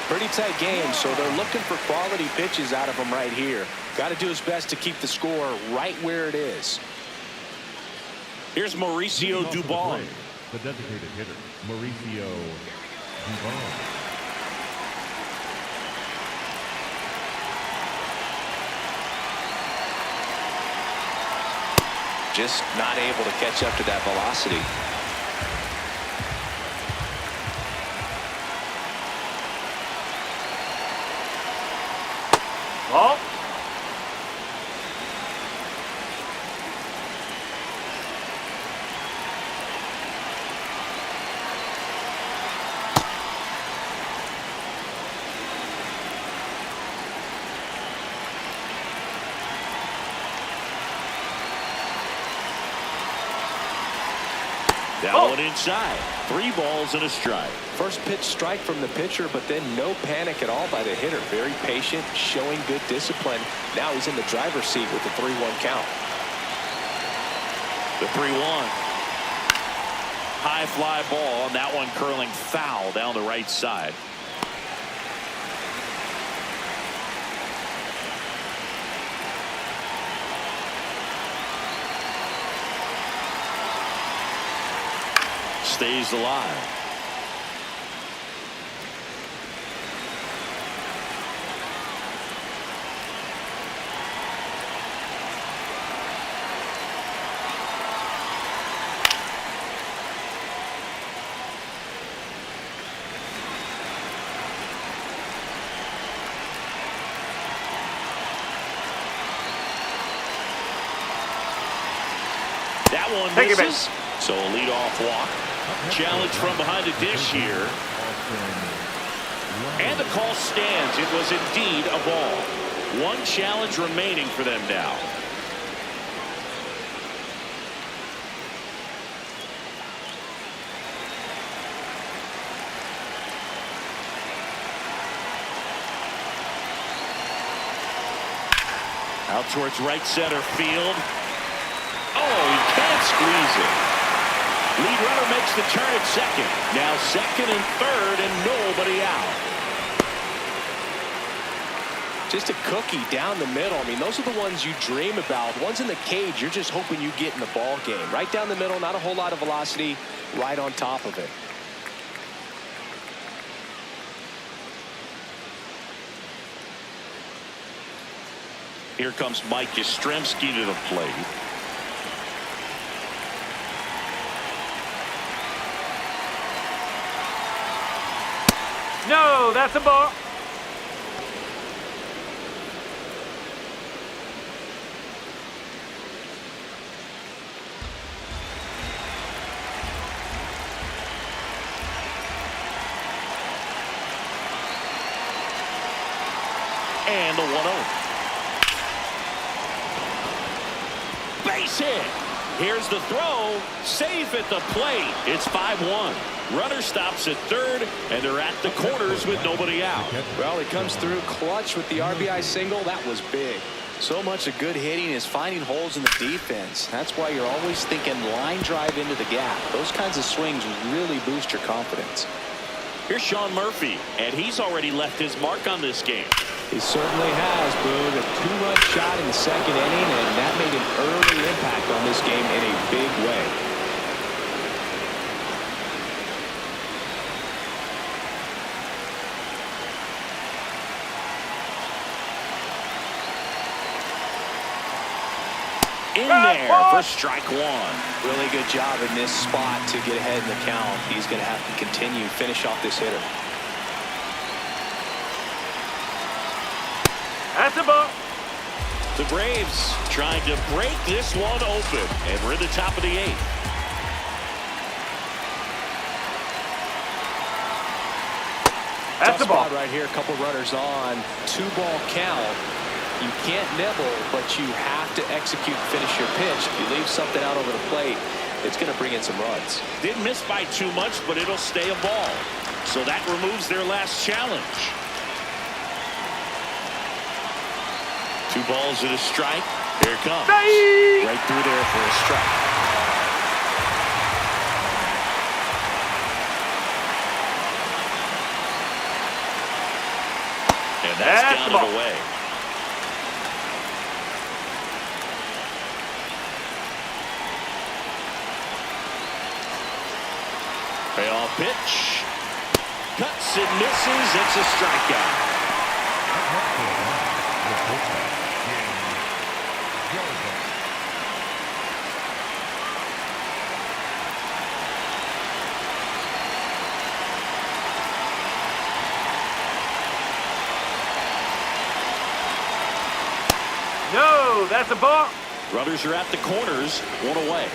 Pretty tight game, so they're looking for quality pitches out of him right here. Got to do his best to keep the score right where it is. Here's Mauricio Dubon. The designated hitter, Mauricio Dubon. Just not able to catch up to that velocity. Ball. That one inside. 3 balls and a strike. First pitch strike from the pitcher, but then no panic at all by the hitter. Very patient, showing good discipline. Now he's in the driver's seat with the 3-1 count. The 3-1. High fly ball, and that one curling foul down the right side. Stays alive. That one misses. So a leadoff walk. Challenge from behind the dish here. And the call stands. It was indeed a ball. 1 challenge remaining for them now. Out towards right center field. Oh, he can't squeeze it. Lead runner makes the turn at second. Now second and third and nobody out. Just a cookie down the middle. I mean, those are the ones you dream about. Ones in the cage, you're just hoping you get in the ball game. Right down the middle, not a whole lot of velocity, right on top of it. Here comes Mike Yastrzemski to the plate. No, that's a ball. And the 1-0. Base hit. Here's the throw. Safe at the plate. It's 5-1. Runner stops at third, and they're at the corners with nobody out. Well, he comes through clutch with the RBI single. That was big. So much of good hitting is finding holes in the defense. That's why you're always thinking line drive into the gap. Those kinds of swings really boost your confidence. Here's Sean Murphy, and he's already left his mark on this game. He certainly has, Boog. A two-run shot in the second inning, and that made an early impact on this game in a big way. In there for strike one. Really good job in this spot to get ahead in the count. He's going to have to continue, finish off this hitter. That's a ball. The Braves trying to break this one open, and we're in the top of the eighth. That's the ball right here. A couple runners on. 2-ball count. You can't nibble, but you have to execute, finish your pitch. If you leave something out over the plate, it's going to bring in some runs. Didn't miss by too much, but it'll stay a ball. So that removes their last challenge. 2 balls and a strike. Here it comes. Right through there for a strike. And that's down and away. Payoff pitch. Cuts and misses. It's a strikeout. No, that's a ball. Runners are at the corners, 1 away.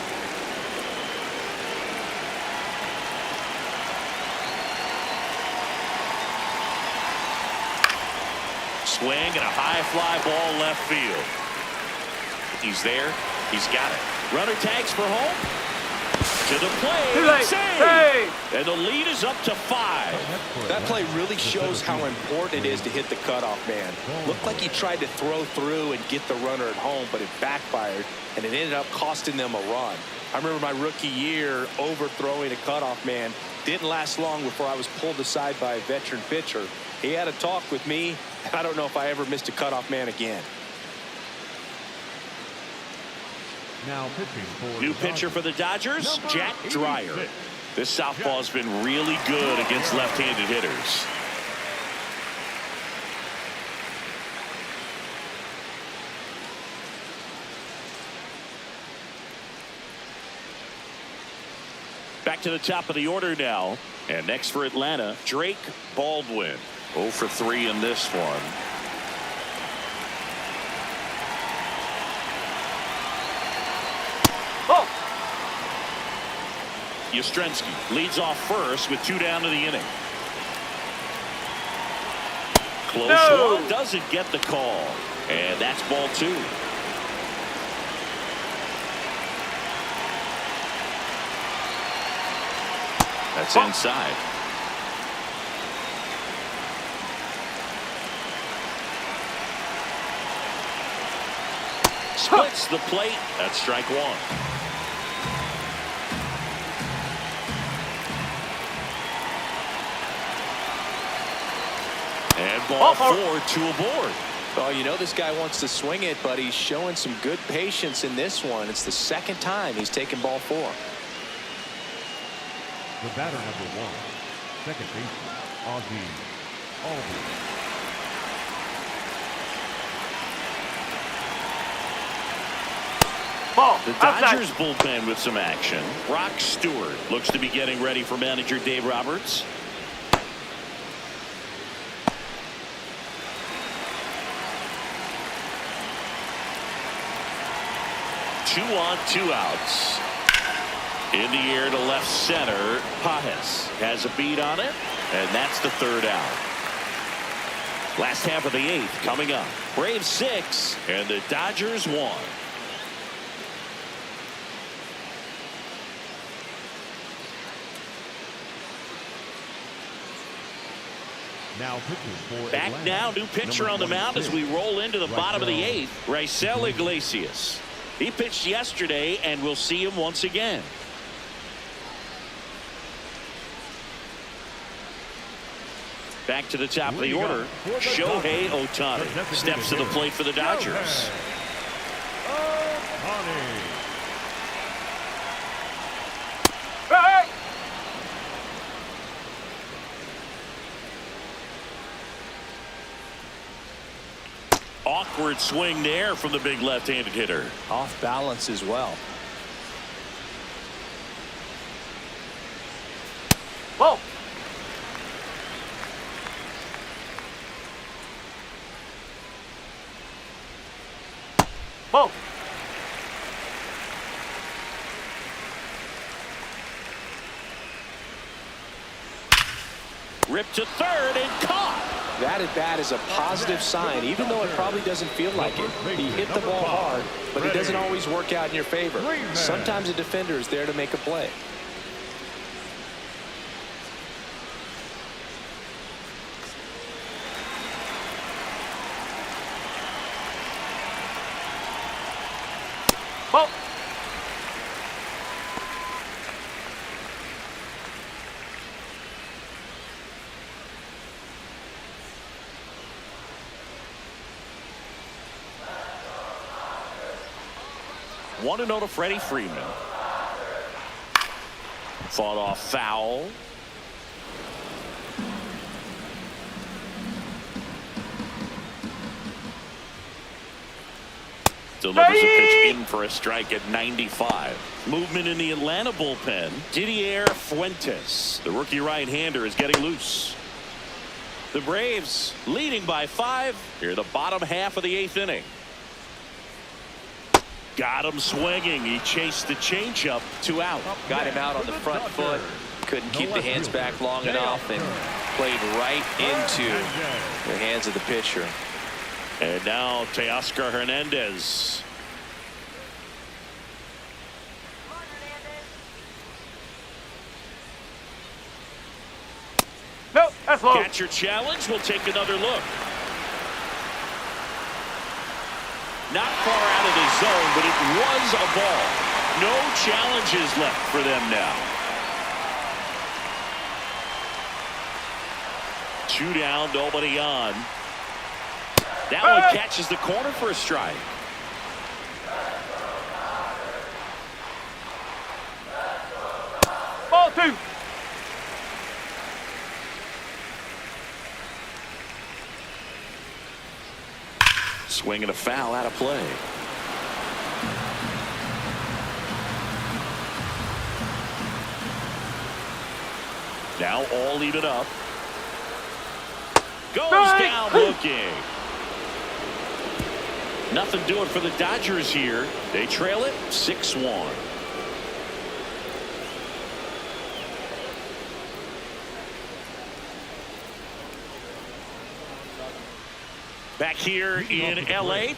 Swing and a high fly ball left field. He's there. He's got it. Runner tags for home. To the plate. Too late. Hey. And the lead is up to 5. That play really shows how important it is to hit the cutoff man. Looked like he tried to throw through and get the runner at home, but it backfired, and it ended up costing them a run. I remember my rookie year overthrowing a cutoff man. Didn't last long before I was pulled aside by a veteran pitcher. He had a talk with me, and I don't know if I ever missed a cutoff man again. Now pitching for New pitcher for the Dodgers, Jack Dreyer. This southpaw's been really good against left-handed hitters. Back to the top of the order now. And next for Atlanta, Drake Baldwin. 0 for 3 in this one. Oh. Yastrzemski leads off first with 2 down to the inning. Close one, doesn't get the call. And that's ball 2. That's inside. Splits the plate. That's strike 1. And ball 4, 2 aboard. Well, you know this guy wants to swing it, but he's showing some good patience in this one. It's the second time he's taken ball 4. The batter number 1, second baseman, Ozzie. Ball. The Dodgers bullpen with some action. Rock Stewart looks to be getting ready for manager Dave Roberts. Two on, 2 outs. In the air to left center. Pajes has a beat on it, and that's the 3rd out. Last half of the 8th coming up. Braves 6 and the Dodgers 1. Now pitching for Back Atlanta. now, new pitcher on the mound as we roll into the bottom of the 8th. Raisel Iglesias. He pitched yesterday, and we'll see him once again. Back to the top of the order, Shohei Ohtani steps to the plate for the Dodgers. Hey! Awkward swing there from the big left-handed hitter. Off balance as well. Whoa! Whoa! Ripped to third and caught. That at bat is a positive sign, even though it probably doesn't feel like it. He hit the ball hard, but it doesn't always work out in your favor. Sometimes a defender is there to make a play. Whoa! One to note to Freddie Freeman. Fought off foul. Delivers a pitch in for a strike at 95. Movement in the Atlanta bullpen. Didier Fuentes, the rookie right-hander, is getting loose. The Braves leading by 5 here, the bottom half of the 8th inning. Got him swinging. He chased the changeup, 2 out. Got him out on the front foot. Couldn't keep the hands back long enough and played right into the hands of the pitcher. And now Teoscar Hernandez. No, that's low. Catcher challenge. We'll take another look. Not far out of the zone, but it was a ball. No challenges left for them now. 2 down, nobody on. That one catches the corner for a strike. Ball 2. Swing and a foul out of play. Now all even up. Goes down looking. Nothing doing for the Dodgers here. They trail it 6-1. Back here in LA.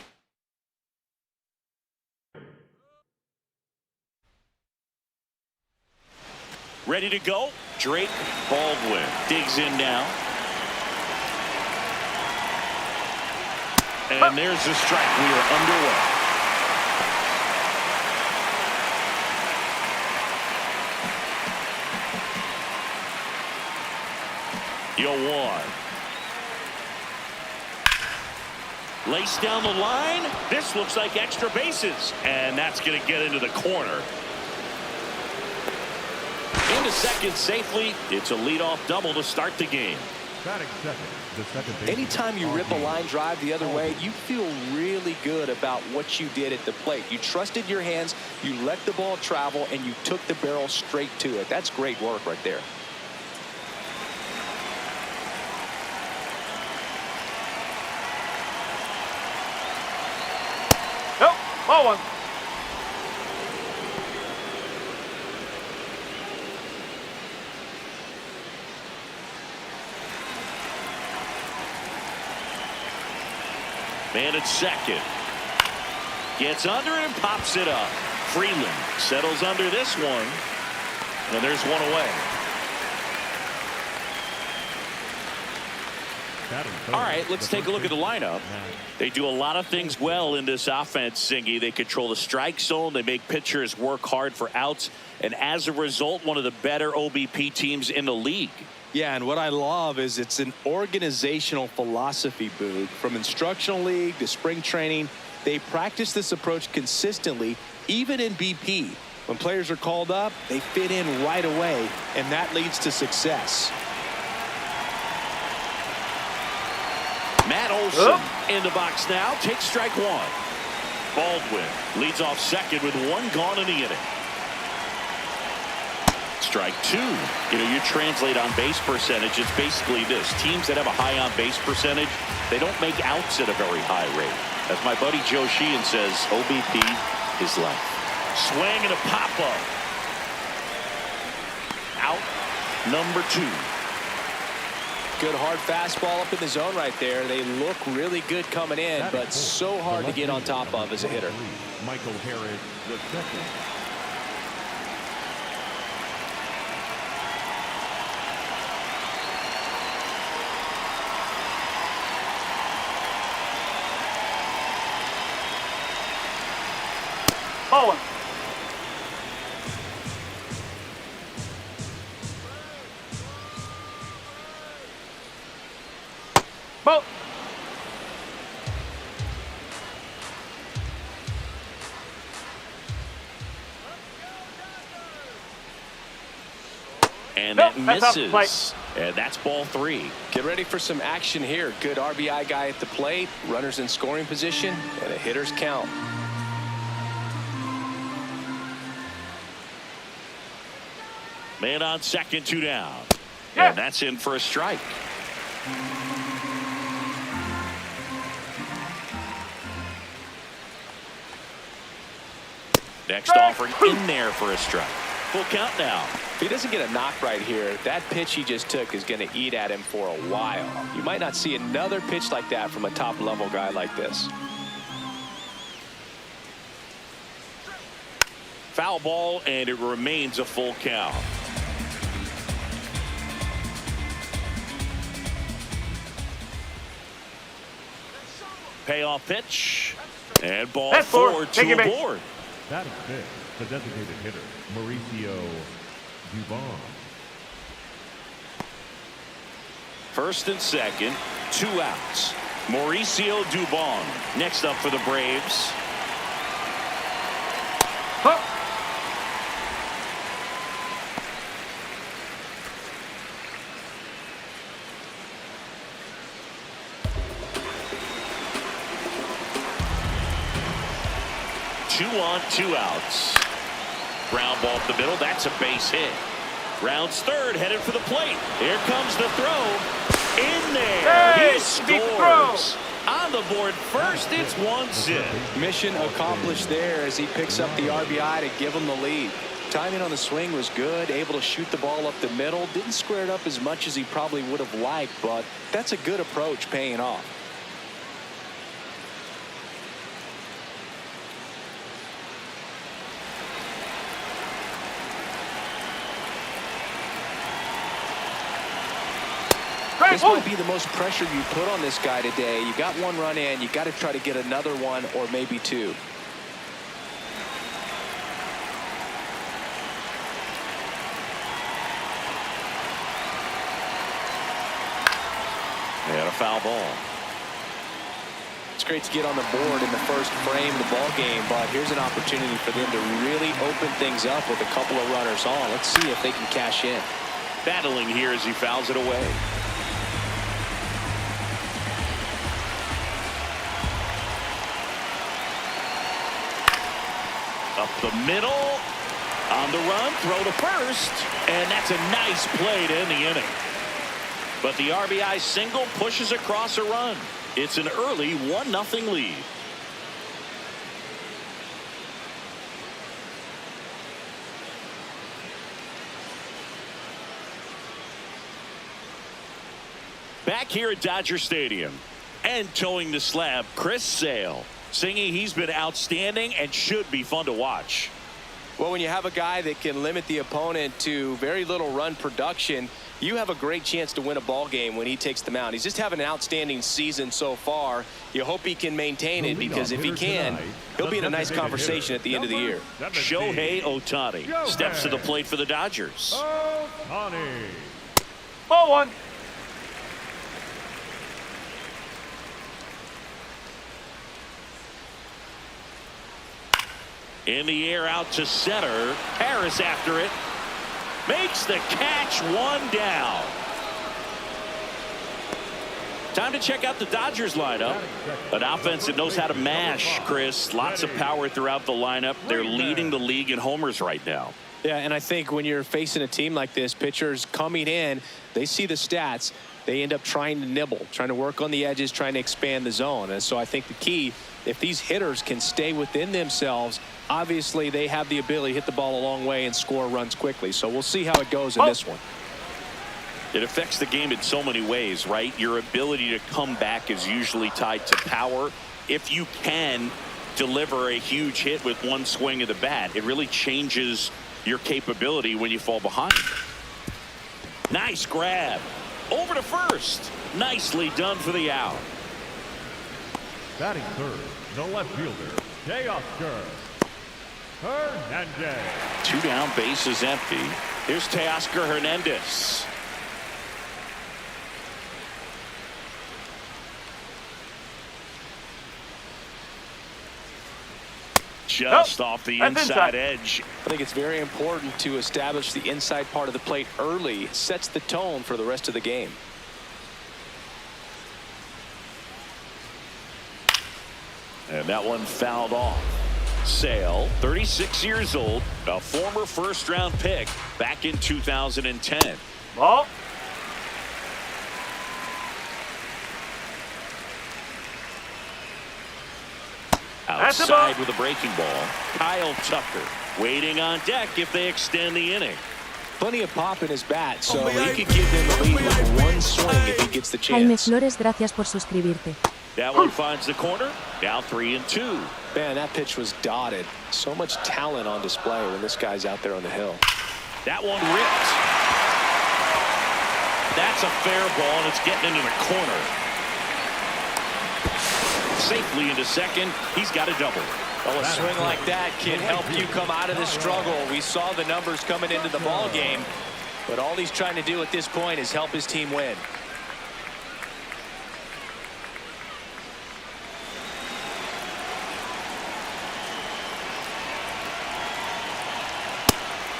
Ready to go. Drake Baldwin digs in now. And there's the strike. We are underway. Yo-1. Lace down the line. This looks like extra bases. And that's going to get into the corner. Into second safely. It's a leadoff double to start the game. Batting second, the second baseman. Anytime you rip a line drive the other way, you feel really good about what you did at the plate. You trusted your hands, you let the ball travel, and you took the barrel straight to it. That's great work right there. Nope, ball 1. Man at second. Gets under and pops it up. Freeland settles under this one. And there's one away. All right, let's take a look at the lineup. They do a lot of things well in this offense, Singy. They control the strike zone. They make pitchers work hard for outs. And as a result, one of the better OBP teams in the league. Yeah, and what I love is it's an organizational philosophy, Boog. From instructional league to spring training, they practice this approach consistently, even in BP. When players are called up, they fit in right away, and that leads to success. Matt Olson in the box now. Takes strike one. Baldwin leads off second with one gone in the inning. Strike two. You know, you translate on base percentage, it's basically this. Teams that have a high on base percentage, they don't make outs at a very high rate. As my buddy Joe Sheehan says, OBP is life. Swing and a pop-up. Out number two. Good hard fastball up in the zone right there. They look really good coming in, but so hard to get on top of as a hitter. Michael Harris, the second. Ball one. Ball. And that Nope, that's off the misses. plate. And that's ball three. Get ready for some action here. Good RBI guy at the plate, runners in scoring position, and a hitter's count. Man on second, two down. Yeah. And that's in for a strike. Next offering in there for a strike. Full count now. If he doesn't get a knock right here, that pitch he just took is going to eat at him for a while. You might not see another pitch like that from a top-level guy like this. Foul ball, and it remains a full count. Payoff pitch. And ball That's four Take to your a base. board. That is it. The designated hitter, Mauricio Dubon. First and second, two outs. Mauricio Dubon next up for the Braves. Huh. Two on, two outs. Ground ball up the middle. That's a base hit. Rounds third, headed for the plate. Here comes the throw. In there. Hey, He beat the throw. scores. On the board first, it's 1-0. Mission accomplished there as he picks up the RBI to give him the lead. Timing on the swing was good, able to shoot the ball up the middle. Didn't square it up as much as he probably would have liked, but that's a good approach paying off. This might be the most pressure you put on this guy today. You got one run in, you got to try to get another one or maybe two. And a foul ball. It's great to get on the board in the first frame of the ball game, but here's an opportunity for them to really open things up with a couple of runners on. Let's see if they can cash in. Battling here as he fouls it away. Up the middle, on the run, throw to first, and that's a nice play to end the inning. But the RBI single pushes across a run. It's an early 1-0 lead. Back here at Dodger Stadium and towing the slab, Chris Sale. Singing he's been outstanding and should be fun to watch. Well, when you have a guy that can limit the opponent to very little run production, you have a great chance to win a ball game when he takes the mound. He's just having an outstanding season so far. You hope he can maintain it, because if he can, he'll be in a nice conversation at the end of the year. Shohei Ohtani steps to the plate for the Dodgers. Ohtani. Ball one. In the air out to center. Harris after it. Makes the catch, one down. Time to check out the Dodgers lineup. An offense that knows how to mash, Chris. Lots of power throughout the lineup. They're leading the league in homers right now. Yeah, and I think when you're facing a team like this, pitchers coming in, they see the stats. They end up trying to nibble, trying to work on the edges, trying to expand the zone. And so I think the key, if these hitters can stay within themselves, obviously they have the ability to hit the ball a long way and score runs quickly. So we'll see how it goes in this one. It affects the game in so many ways, right? Your ability to come back is usually tied to power. If you can deliver a huge hit with one swing of the bat, it really changes your capability when you fall behind. Nice grab. Over to first. Nicely done for the out. Batting third, the left fielder, Teoscar Hernandez. 2 down, bases empty. Here's Teoscar Hernandez. Just off the inside edge. I think it's very important to establish the inside part of the plate early. It sets the tone for the rest of the game. And that one fouled off. Sale, 36 years old, a former first-round pick back in 2010. Ball. Outside with a breaking ball. Kyle Tucker waiting on deck if they extend the inning. Plenty of pop in his bat, so he could give them the lead with one swing if he gets the Jaime chance. Flores, gracias por suscribirte. That one finds the corner. Now 3-2. Man, that pitch was dotted. So much talent on display when this guy's out there on the hill. That one ripped. That's a fair ball, and it's getting into the corner. Safely into second. He's got a double. Well, a swing like that can help you come out of the struggle. We saw the numbers coming into the ball game, but all he's trying to do at this point is help his team win.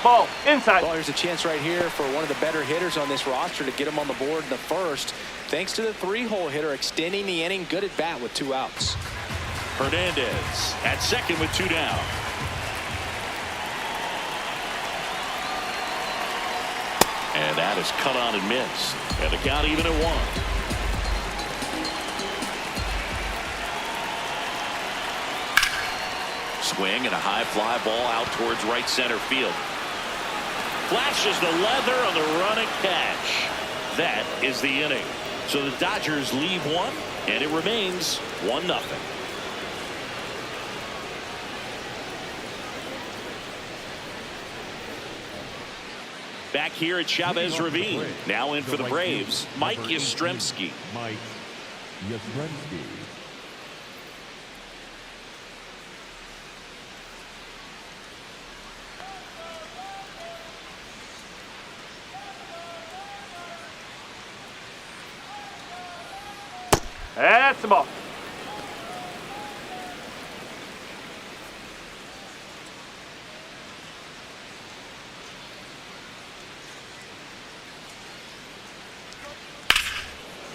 Ball inside. Well, there's a chance right here for one of the better hitters on this roster to get him on the board in the first, thanks to the 3-hole hitter extending the inning. Good at bat with 2 outs. Hernandez at second with 2 down. And that is cut on and missed. And the count even at 1. Swing and a high fly ball out towards right center field. Flashes the leather on the running catch. That is the inning. So the Dodgers leave 1, and it remains 1-0. Back here at Chavez Ravine. Now in for the Braves, Mike Yastrzemski. Mike Yastrzemski. That's the ball.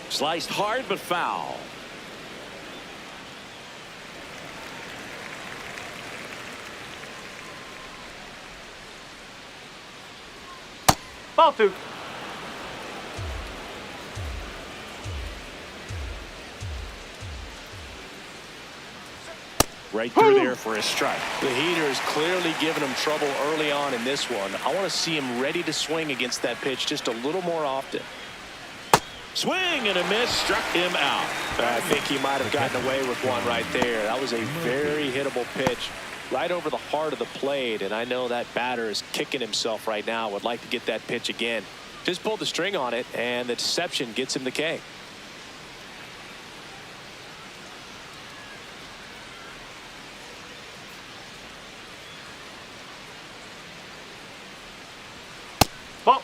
Sliced hard but foul. Ball 2. Right through there for a strike. The heater is clearly giving him trouble early on in this one. I want to see him ready to swing against that pitch just a little more often. Swing and a miss, struck him out. I think he might have gotten away with one right there. That was a very hittable pitch right over the heart of the plate, and I know that batter is kicking himself right now. Would like to get that pitch again. Just pulled the string on it, and the deception gets him the K. Ball.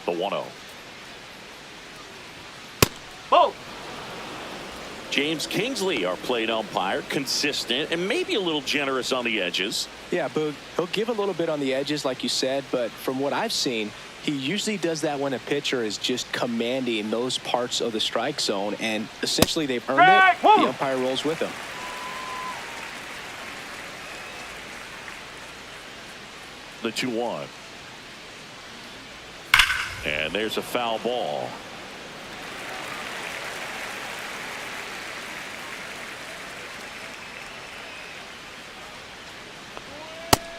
The 1-0. Ball. James Kingsley, our plate umpire, consistent and maybe a little generous on the edges. Yeah, Boog, he'll give a little bit on the edges, like you said, but from what I've seen, he usually does that when a pitcher is just commanding those parts of the strike zone, and essentially they've earned it. The umpire rolls with them. The 2-1. And there's a foul ball.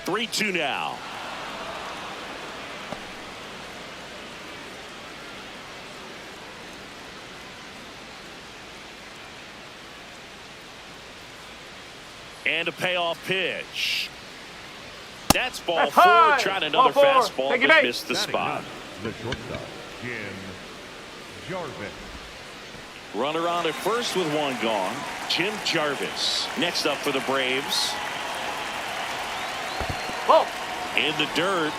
Three-two now. And a payoff pitch. That's ball four. Trying another fastball, but missed the spot. The shortstop, Jim Jarvis. Runner on at first with one gone. Jim Jarvis next up for the Braves. Ball. In the dirt.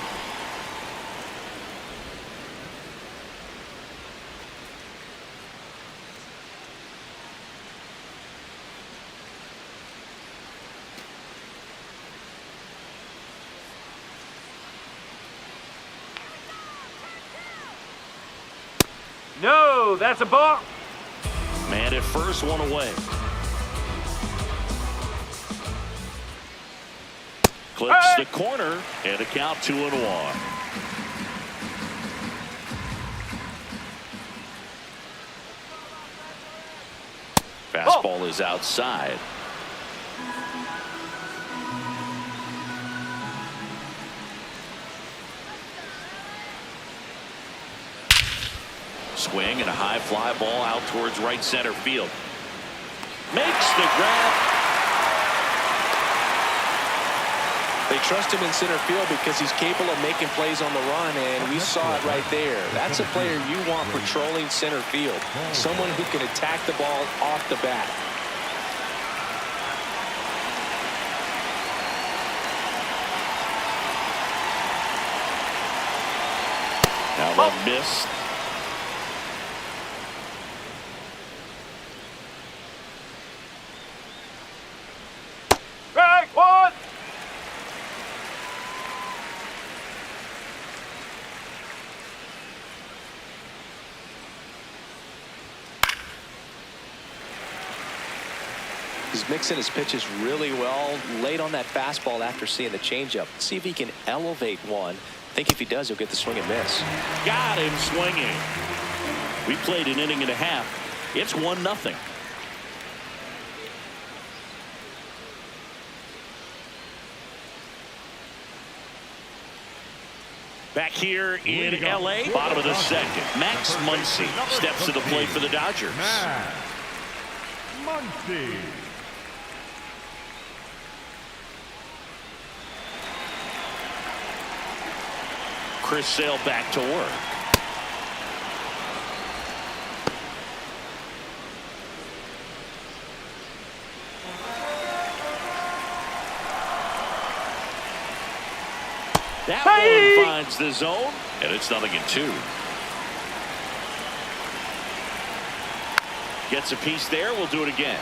No, that's a ball. Man at first, one away. Clips the corner and a count 2-1. Fastball is outside. Swing and a high fly ball out towards right center field. Makes the grab. They trust him in center field because he's capable of making plays on the run, and we saw it right there. That's a player you want patrolling center field. Someone who can attack the ball off the bat. Now that missed. Strike one. He's mixing his pitches really well, late on that fastball after seeing the changeup. See if he can elevate one. I think if he does, he'll get the swing and miss. Got him swinging. We played an inning and a half. It's 1-0. Back here in L.A., bottom of the second. Max Muncy steps to the plate for the Dodgers. Max Muncy. Chris Sale back to work. That one finds the zone, and it's 0-2. Gets a piece there. We'll do it again.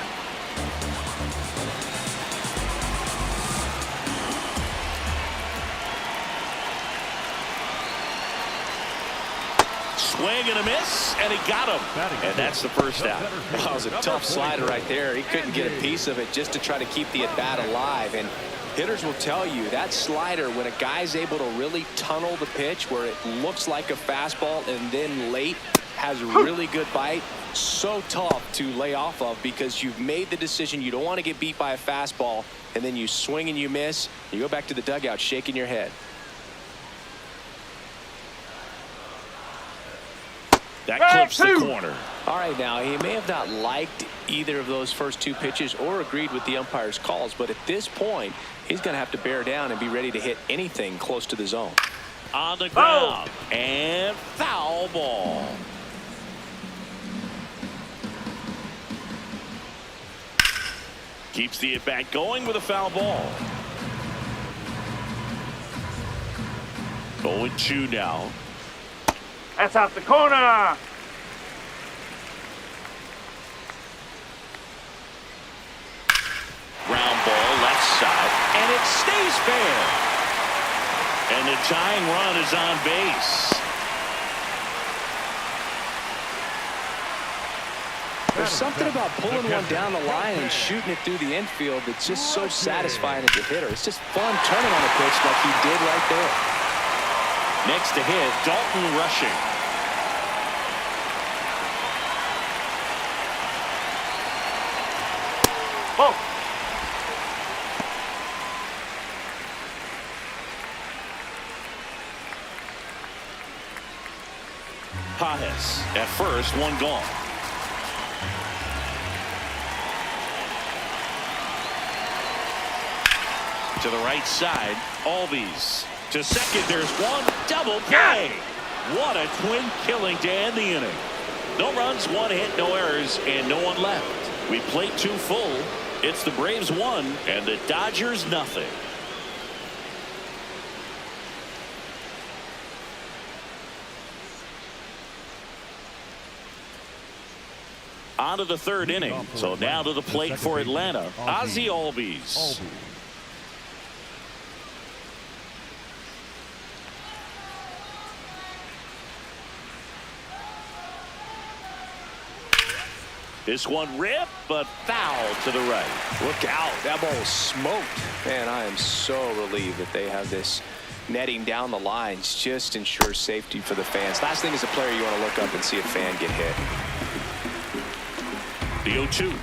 Swing and a miss, and he got him. And that's the first out. That was a tough slider right there. He couldn't get a piece of it just to try to keep the at-bat alive. And hitters will tell you that slider, when a guy's able to really tunnel the pitch where it looks like a fastball and then late has a really good bite, so tough to lay off of because you've made the decision you don't want to get beat by a fastball, and then you swing and you miss. You go back to the dugout shaking your head. That clips the corner. All right, now, he may have not liked either of those first two pitches or agreed with the umpire's calls, but at this point, he's going to have to bear down and be ready to hit anything close to the zone. On the ground, and foul ball. Keeps the at-bat going with a foul ball. 0-2 now. That's out the corner. Ground ball left side. And it stays fair. And the tying run is on base. There's something about pulling one down the line and shooting it through the infield that's just so satisfying as a hitter. It's just fun turning on a pitch like he did right there. Next to hit, Dalton rushing. Ball. Pajes at first, one gone. To the right side, Albies. To second, there's one. Double play. What a twin killing to end the inning. No runs, one hit, no errors, and no one left. We played 2 full. It's the Braves 1 and the Dodgers nothing. On to the 3rd inning. So now to the plate for Atlanta, Ozzie Albies. This one ripped, but foul to the right. Look out. That ball was smoked. Man, I am so relieved that they have this netting down the lines. Just ensures safety for the fans. Last thing as a player, you want to look up and see a fan get hit. The 0-2.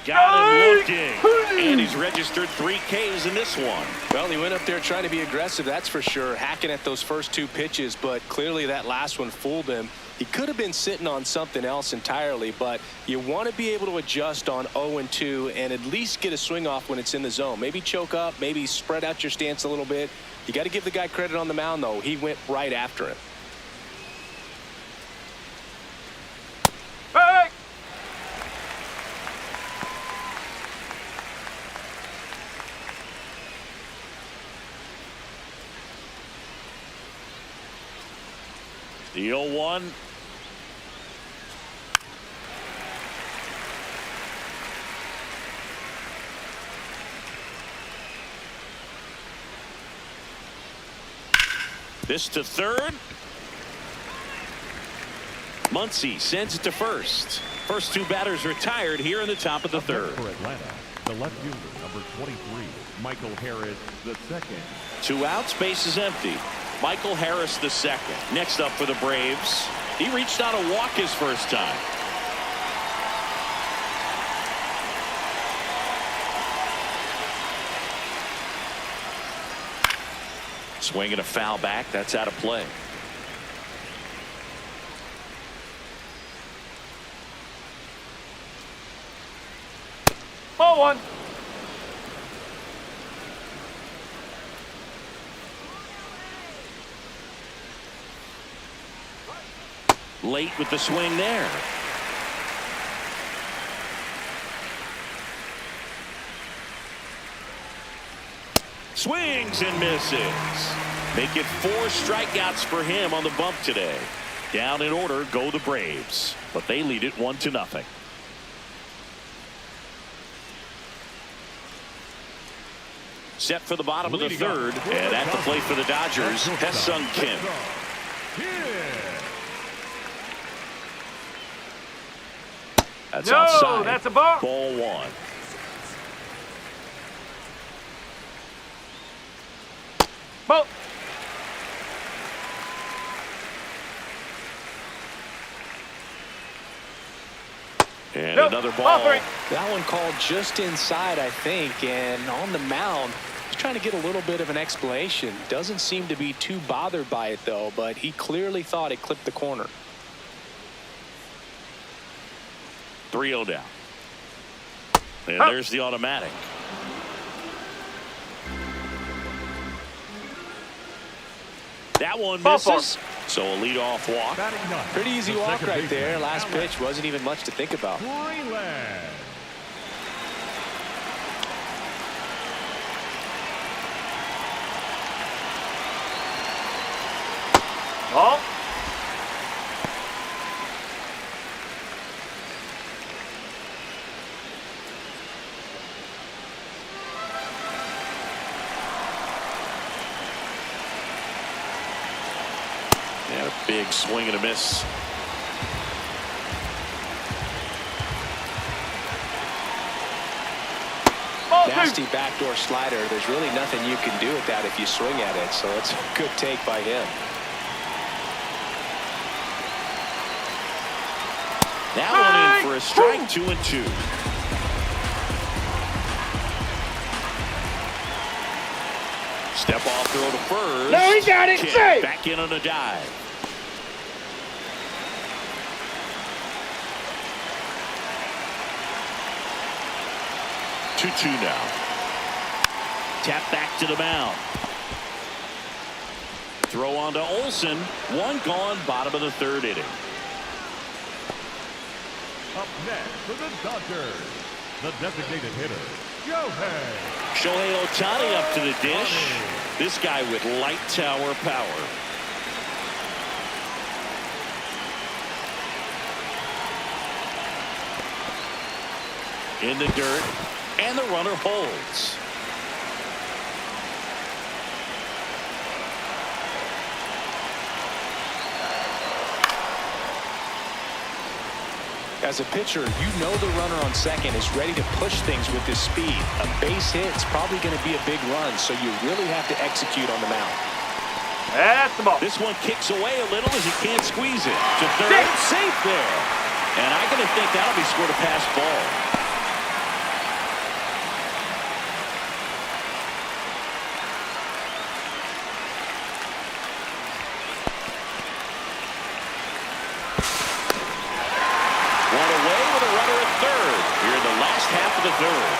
Got him looking. And he's registered 3 Ks in this one. Well, he went up there trying to be aggressive, that's for sure. Hacking at those first 2 pitches, but clearly that last one fooled him. He could have been sitting on something else entirely, but you want to be able to adjust on 0-2 and at least get a swing off when it's in the zone. Maybe choke up, maybe spread out your stance a little bit. You got to give the guy credit on the mound, though. He went right after him. Hey! The 0-1. This to 3rd. Muncy sends it to 1st. First 2 batters retired here in the top of the 3rd. For Atlanta, the left fielder, number 23, Michael Harris, the second. 2 outs, base is empty. Michael Harris the second. Next up for the Braves. He reached out a walk his first time. Swinging a foul back. That's out of play. Ball 1. Late with the swing there. Swings and misses. Make it 4 strikeouts for him on the bump today. Down in order go the Braves, but they lead it 1-0. Set for the bottom of the 3rd, and at the plate for the Dodgers, Ha-Seong Kim. That's outside. That's a ball. Ball 1. Ball. And another ball. That one called just inside, I think, and on the mound, he's trying to get a little bit of an explanation. Doesn't seem to be too bothered by it, though, but he clearly thought it clipped the corner. 3-0 down. And there's the automatic. That one misses. So a leadoff walk. Pretty easy walk right there. Last pitch wasn't even much to think about. Big swing and a miss. Nasty backdoor slider. There's really nothing you can do with that if you swing at it. So it's a good take by him. That one in for a strike. 2-2. Step off throw to first. No, he got it. Safe. Back in on a dive. Two now. Tap back to the mound. Throw on to Olsen. One gone, bottom of the third inning. Up next for the Dodgers, the designated hitter, Shohei Ohtani up to the dish. This guy with light tower power. In the dirt, and the runner holds. As a pitcher, you know the runner on second is ready to push things with his speed. A base hit is probably going to be a big run, so you really have to execute on the mound. That's the ball. This one kicks away a little as he can't squeeze it. To third, safe there. And I'm going to think that'll be scored a pass ball. Half of the third.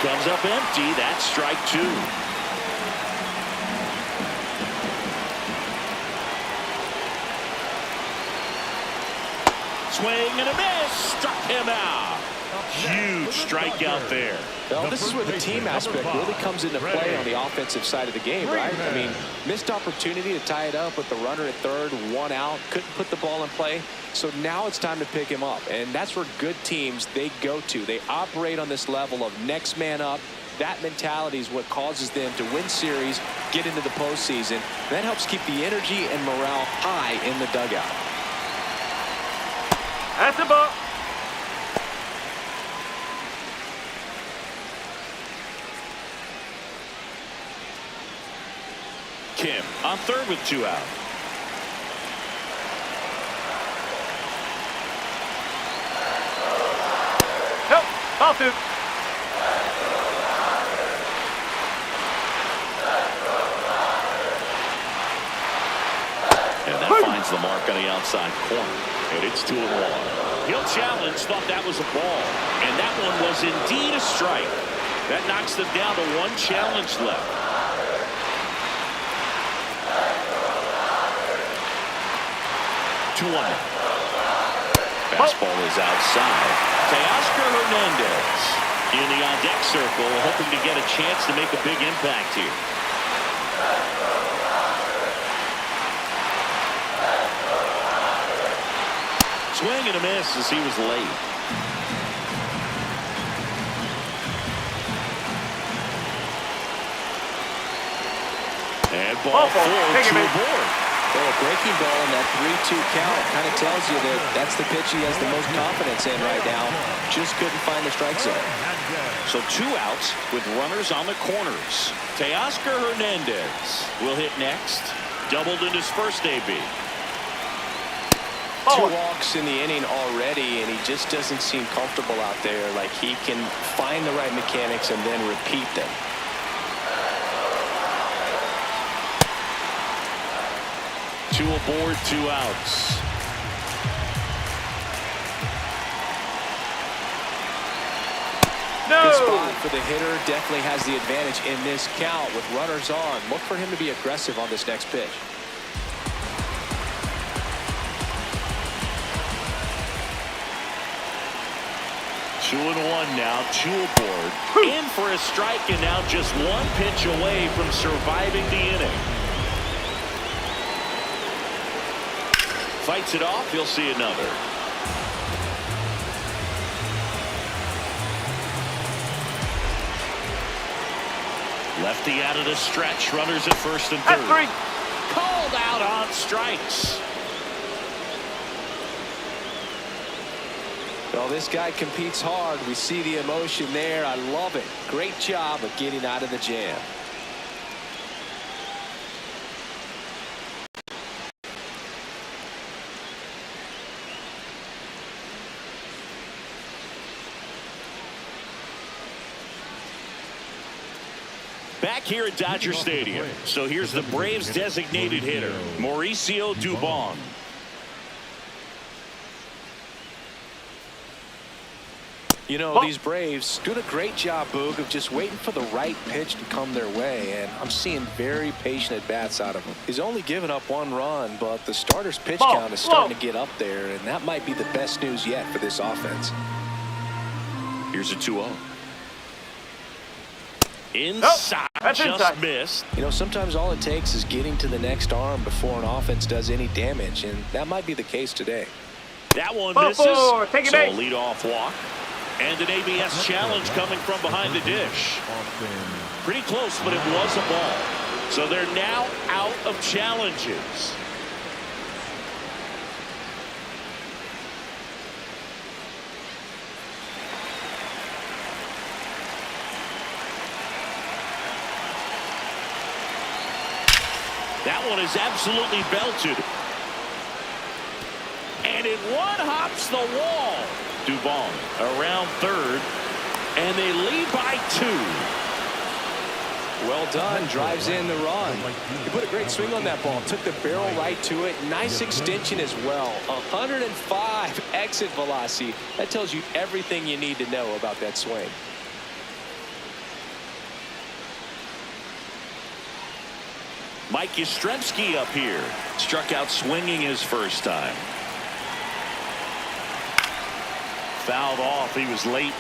Comes up empty. That's strike two. Swing and a miss. Struck him out. Huge strikeout there. Well, this is where the team aspect really comes into play on the offensive side of the game, right? I mean, missed opportunity to tie it up with the runner at third, one out, couldn't put the ball in play. So now it's time to pick him up, and that's where good teams, they go to. They operate on this level of next man up. That mentality is what causes them to win series, get into the postseason. That helps keep the energy and morale high in the dugout. That's the ball. Kim on third with two out. Help. Ball two. And that finds the mark on the outside corner. And it's 2-1. He'll challenge, thought that was a ball. And that one was indeed a strike. That knocks them down to one challenge left. Fastball is outside. Teoscar Hernandez in the on-deck circle, hoping to get a chance to make a big impact here. Swing and a miss as he was late. And ball four, two aboard. Well, a breaking ball in that 3-2 count kind of tells you that that's the pitch he has the most confidence in right now. Just couldn't find the strike zone. So two outs with runners on the corners. Teoscar Hernandez will hit next. Doubled in his first AB. Two walks in the inning already, and he just doesn't seem comfortable out there. Like he can find the right mechanics and then repeat them. Two aboard, two outs. No. Good spot for the hitter. Definitely has the advantage in this count with runners on. Look for him to be aggressive on this next pitch. Two and one now, two aboard. In for a strike, and now just one pitch away from surviving the inning. Fights it off, he'll see another. Lefty out of the stretch. Runners at first and That's third. 3. Called out on strikes. Well, this guy competes hard. We see the emotion there. I love it. Great job of getting out of the jam. Back here at Dodger Stadium. So here's the Braves designated hitter, Mauricio Dubon. You know, these Braves doing a great job, Boog, of just waiting for the right pitch to come their way, and I'm seeing very patient at-bats out of him. He's only given up 1 run, but the starter's pitch count is starting to get up there, and that might be the best news yet for this offense. Here's a 2-0. Inside, that's just inside. missed. You know, sometimes all it takes is getting to the next arm before an offense does any damage, and that might be the case today. That one Ball misses. 4, take it So a back. leadoff walk. And an ABS challenge coming from behind the dish. Pretty close, but it was a ball. So they're now out of challenges. That one is absolutely belted. And it one-hops the wall. Dubon around third, and they lead by 2. Well done. Drives in the run. He put a great swing on that ball. Took the barrel right to it. Nice extension as well. 105 exit velocity. That tells you everything you need to know about that swing. Mike Yastrzemski up here. Struck out swinging his first time. Fouled off. He was late.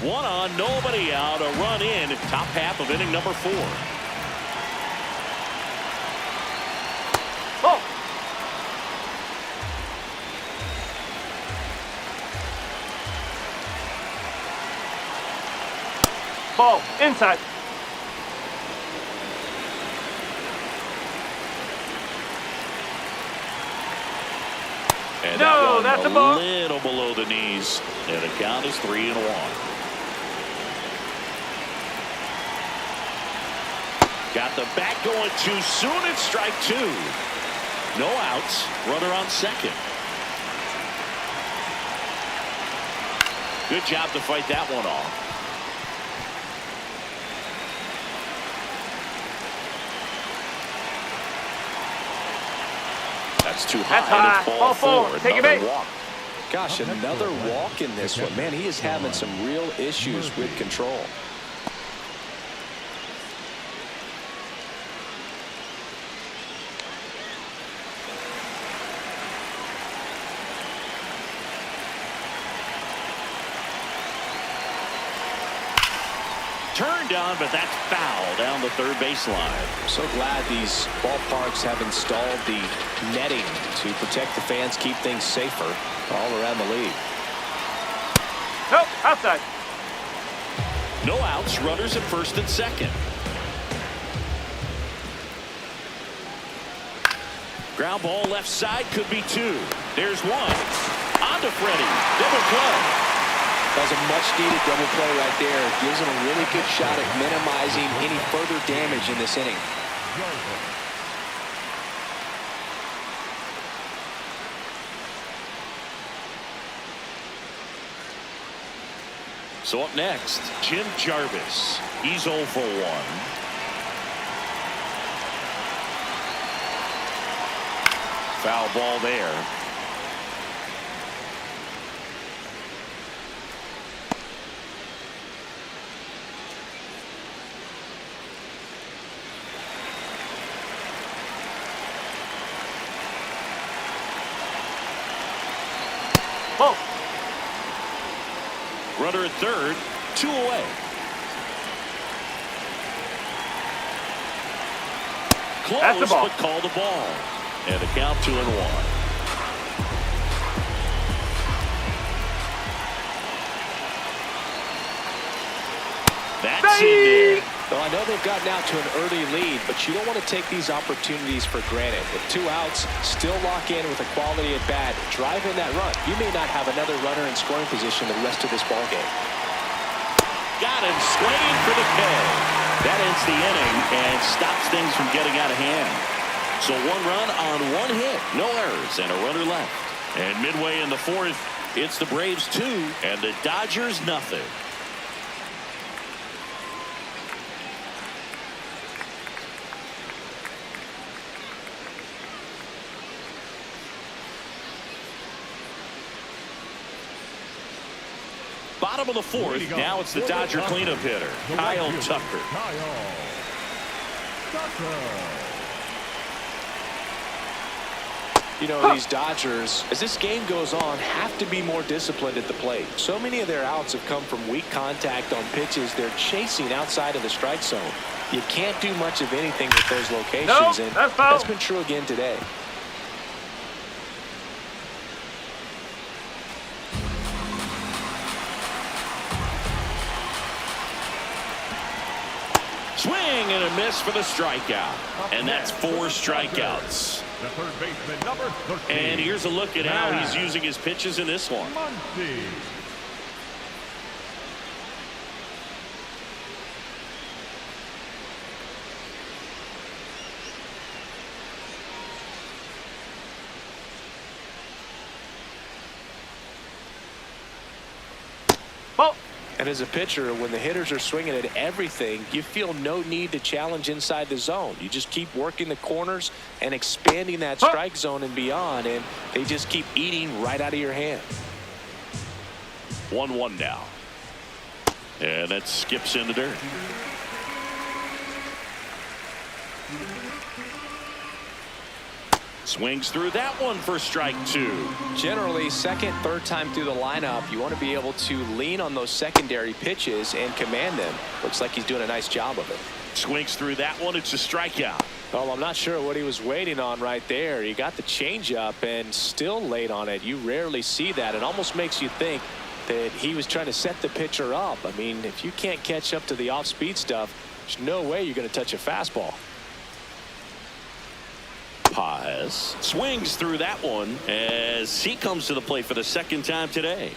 One on, nobody out. A run in. Top half of inning number 4. Ball. Ball. Inside. And No, that that's one a ball. little below the knees. And the count is 3-1. Got the bat going too soon. It's strike 2. No outs. Runner on second. Good job to fight that one off. That's too high. That's high. It's Ball 4. Take it Another back. walk. Gosh, another walk in this one. Man, he is having some real issues with control. Turned on, but that's foul down the third baseline. I'm so glad these ballparks have installed the netting to protect the fans, keep things safer all around the league. Nope, outside. No outs, runners at first and second. Ground ball left side, could be 2. There's 1. On to Freddie. Double play. That was a much-needed double play right there. Gives him a really good shot at minimizing any further damage in this inning. So up next, Jim Jarvis. He's 0 for 1. Foul ball there. Ball. Runner at third, 2 away. That's the Close, ball. but called a ball. And a count 2-1. gets in there. Well, I know they've gotten out to an early lead, but you don't want to take these opportunities for granted. With 2 outs, still lock in with a quality at bat. Drive in that run. You may not have another runner in scoring position the rest of this ball game. Got him swinging for the K. That ends the inning and stops things from getting out of hand. So 1 run on 1 hit, no errors, and a runner left. And midway in the 4th, it's the Braves 2 and the Dodgers nothing. Bottom of the 4th, now it's the Dodger cleanup hitter, Kyle Tucker. You know, these Dodgers, as this game goes on, have to be more disciplined at the plate. So many of their outs have come from weak contact on pitches they're chasing outside of the strike zone. You can't do much of anything with those locations, and that's been true again today. Swing and a miss for the strikeout. And that's 4 strikeouts. The third baseman, number 13. And here's a look at how he's using his pitches in this one. Ball. And as a pitcher, when the hitters are swinging at everything, you feel no need to challenge inside the zone. You just keep working the corners and expanding that strike zone and beyond, and they just keep eating right out of your hand. 1-1 now. And that skips in the dirt. Swings through that one for strike 2. Generally, second, third time through the lineup, you want to be able to lean on those secondary pitches and command them. Looks like he's doing a nice job of it. Swings through that one. It's a strikeout. Well, I'm not sure what he was waiting on right there. He got the changeup and still laid on it. You rarely see that. It almost makes you think that he was trying to set the pitcher up. I mean, if you can't catch up to the off-speed stuff, there's no way you're going to touch a fastball. Paz swings through that one as he comes to the plate for the 2nd time today.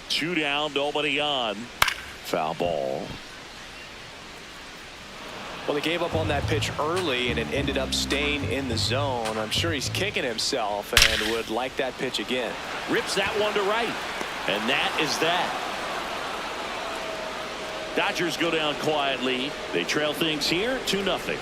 Two down, nobody on. Foul ball. Well, he gave up on that pitch early, and it ended up staying in the zone. I'm sure he's kicking himself and would like that pitch again. Rips that one to right. And that is that. Dodgers go down quietly. They trail things here 2-0.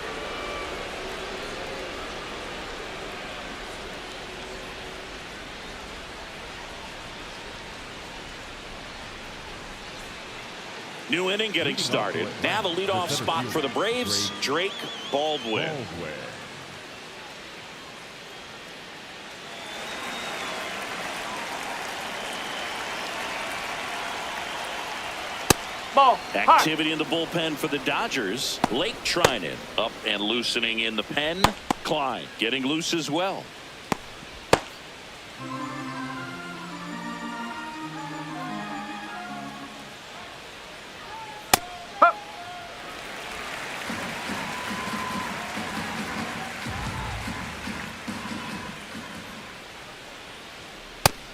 New inning getting started. Now the leadoff spot for the Braves, Drake Baldwin. Ball. Activity in the bullpen for the Dodgers. Lake Trinan up and loosening in the pen. Klein getting loose as well.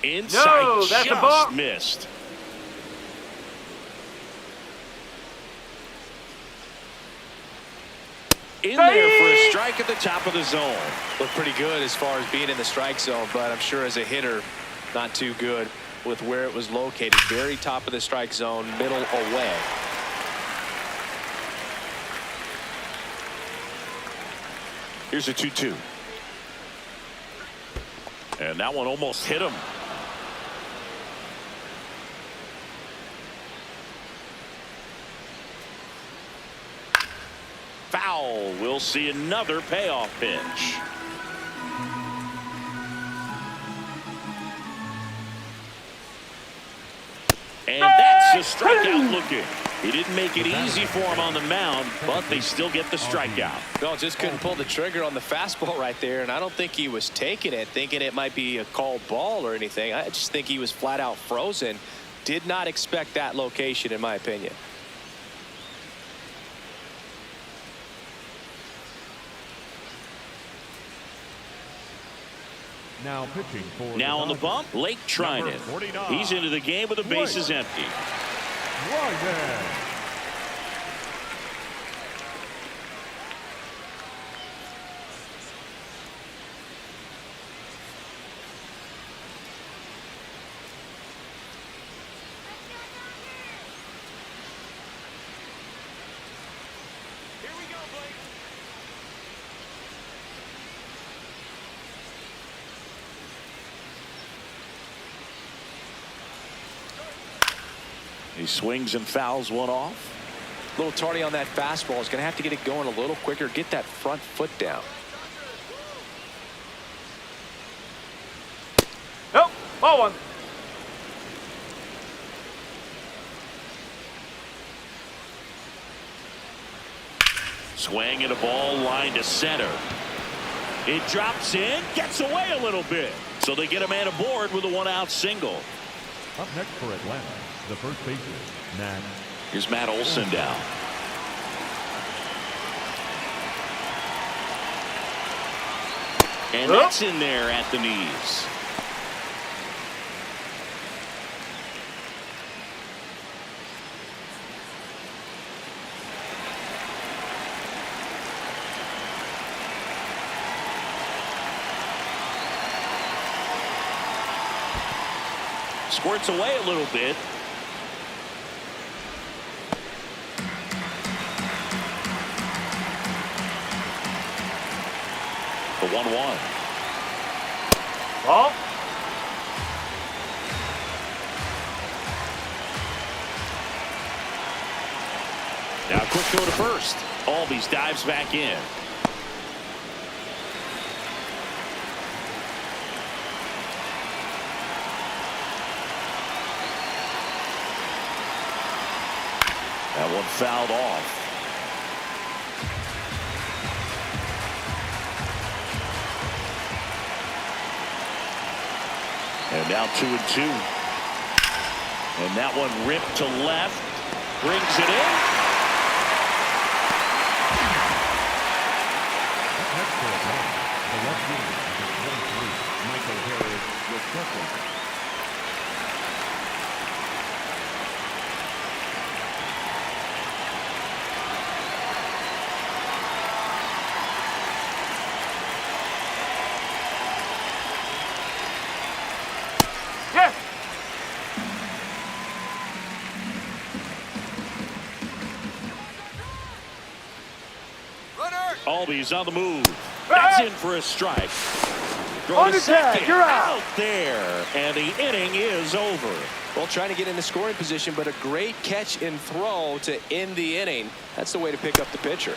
Inside, no, that's just a ball. Missed. In there for a strike at the top of the zone. Looked pretty good as far as being in the strike zone, but I'm sure as a hitter, not too good with where it was located. Very top of the strike zone, middle away. Here's a 2-2. And that one almost hit him. Foul. We'll see another payoff pitch. And that's a strikeout looking. He didn't make it easy for him on the mound, but they still get the strikeout. No, just couldn't pull the trigger on the fastball right there, and I don't think he was taking it, thinking it might be a called ball or anything. I just think he was flat out frozen. Did not expect that location, in my opinion. Now pitching for Now on the bump, Lake Trinan. He's into the game with the bases empty. He swings and fouls one off. A little tardy on that fastball. He's going to have to get it going a little quicker, get that front foot down. Nope. Ball one. Swing and a ball line to center. It drops in, gets away a little bit. So they get a man aboard with a one-out single. Up next for Atlanta, the first baseman, Matt. Here's Matt Olson down. And that's in there at the knees. Squirts away a little bit. The 1-1. Ball. Now quick throw to first. Albies dives back in. That one fouled off. And now 2-2. And that one ripped to left. Brings it in. Next for Atlanta, the left fielder, number 23, Michael Harris with second. Yes. Albies on the move. That's in for a strike. Throw On to the tag, second. you're out. There. And the inning is over. Well, trying to get in the scoring position, but a great catch and throw to end the inning. That's the way to pick up the pitcher.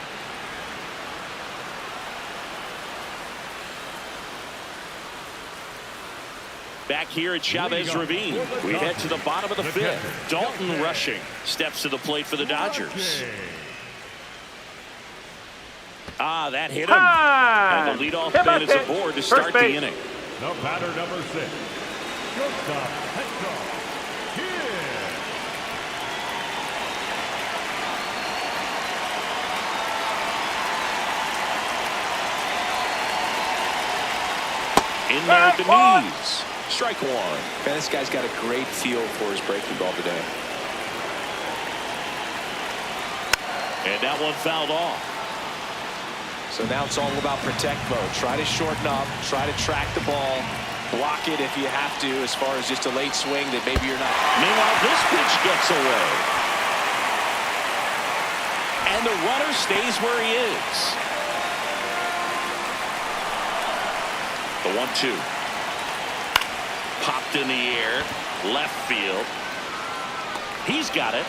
Back here at Chavez Ravine, we head to the bottom of the fifth. Dalton Rushing steps to the plate for the Dodgers. Ah, that hit him. And the leadoff man is aboard to start the inning. The batter, number 6, shortstop, Hector. In there at the knees. Strike one. Man, this guy's got a great feel for his breaking ball today. And that one fouled off. So now it's all about protect mode. Try to shorten up, try to track the ball, block it if you have to, as far as just a late swing that maybe you're not. Meanwhile, this pitch gets away. And the runner stays where he is. The 1-2. Popped in the air, left field. He's got it.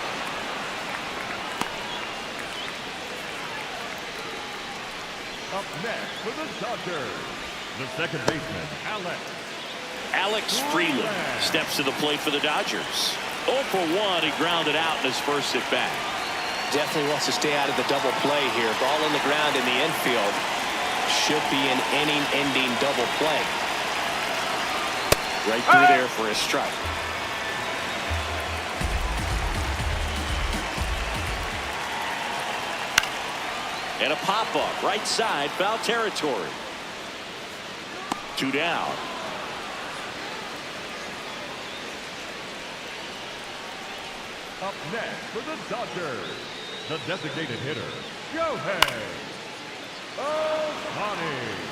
Up next for the Dodgers, the second baseman, Alex Freeland steps to the plate for the Dodgers. 0 for 1. He grounded out in his first at bat. Definitely wants to stay out of the double play here. Ball on the ground in the infield. Should be an inning-ending double play. Right through there for a strike. And a pop-up, right side, foul territory. 2 down. Up next for the Dodgers, the designated hitter, Shohei Ohtani.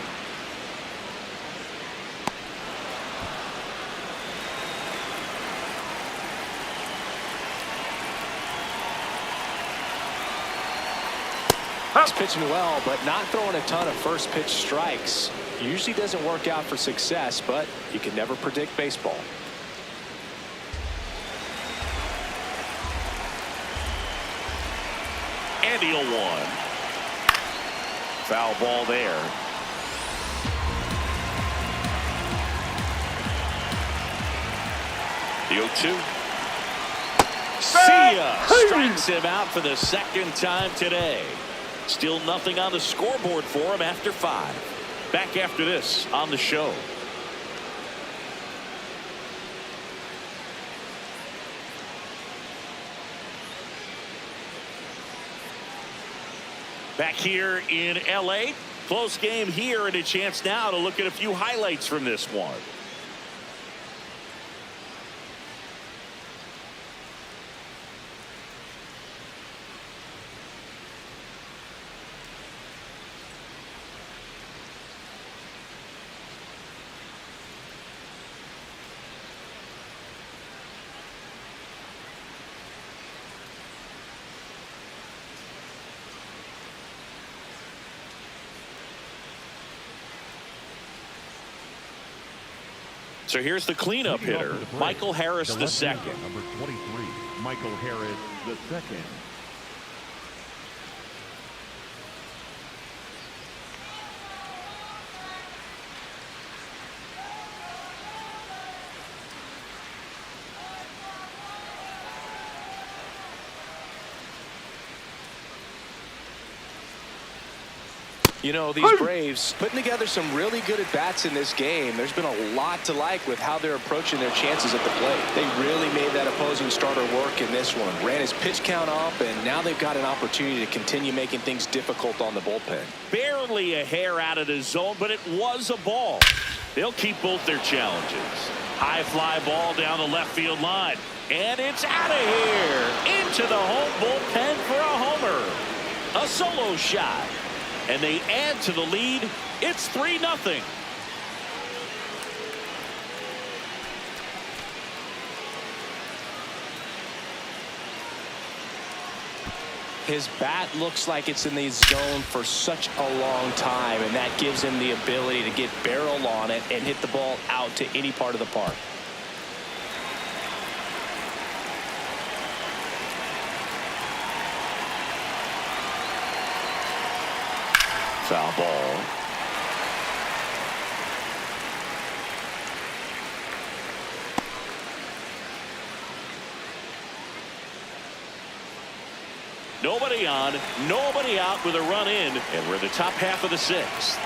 He's pitching well, but not throwing a ton of first pitch strikes. Usually doesn't work out for success, but you can never predict baseball. And he'll 1. Foul ball there. The 0-2. See ya! Strikes him out for the second time today. Still nothing on the scoreboard for him after 5. Back after this on the show. Back here in LA. Close game here and a chance now to look at a few highlights from this one. So here's the cleanup hitter, Michael Harris the second. Number 23, Michael Harris the second. You know, these Braves putting together some really good at-bats in this game. There's been a lot to like with how they're approaching their chances at the plate. They really made that opposing starter work in this one. Ran his pitch count up, and now they've got an opportunity to continue making things difficult on the bullpen. Barely a hair out of the zone, but it was a ball. They'll keep both their challenges. High fly ball down the left field line. And it's out of here. Into the home bullpen for a homer. A solo shot. And they add to the lead. It's 3-0. His bat looks like it's in the zone for such a long time, and that gives him the ability to get barrel on it and hit the ball out to any part of the park. Foul ball. Nobody on, nobody out with a run in, and we're in the top half of the 6th.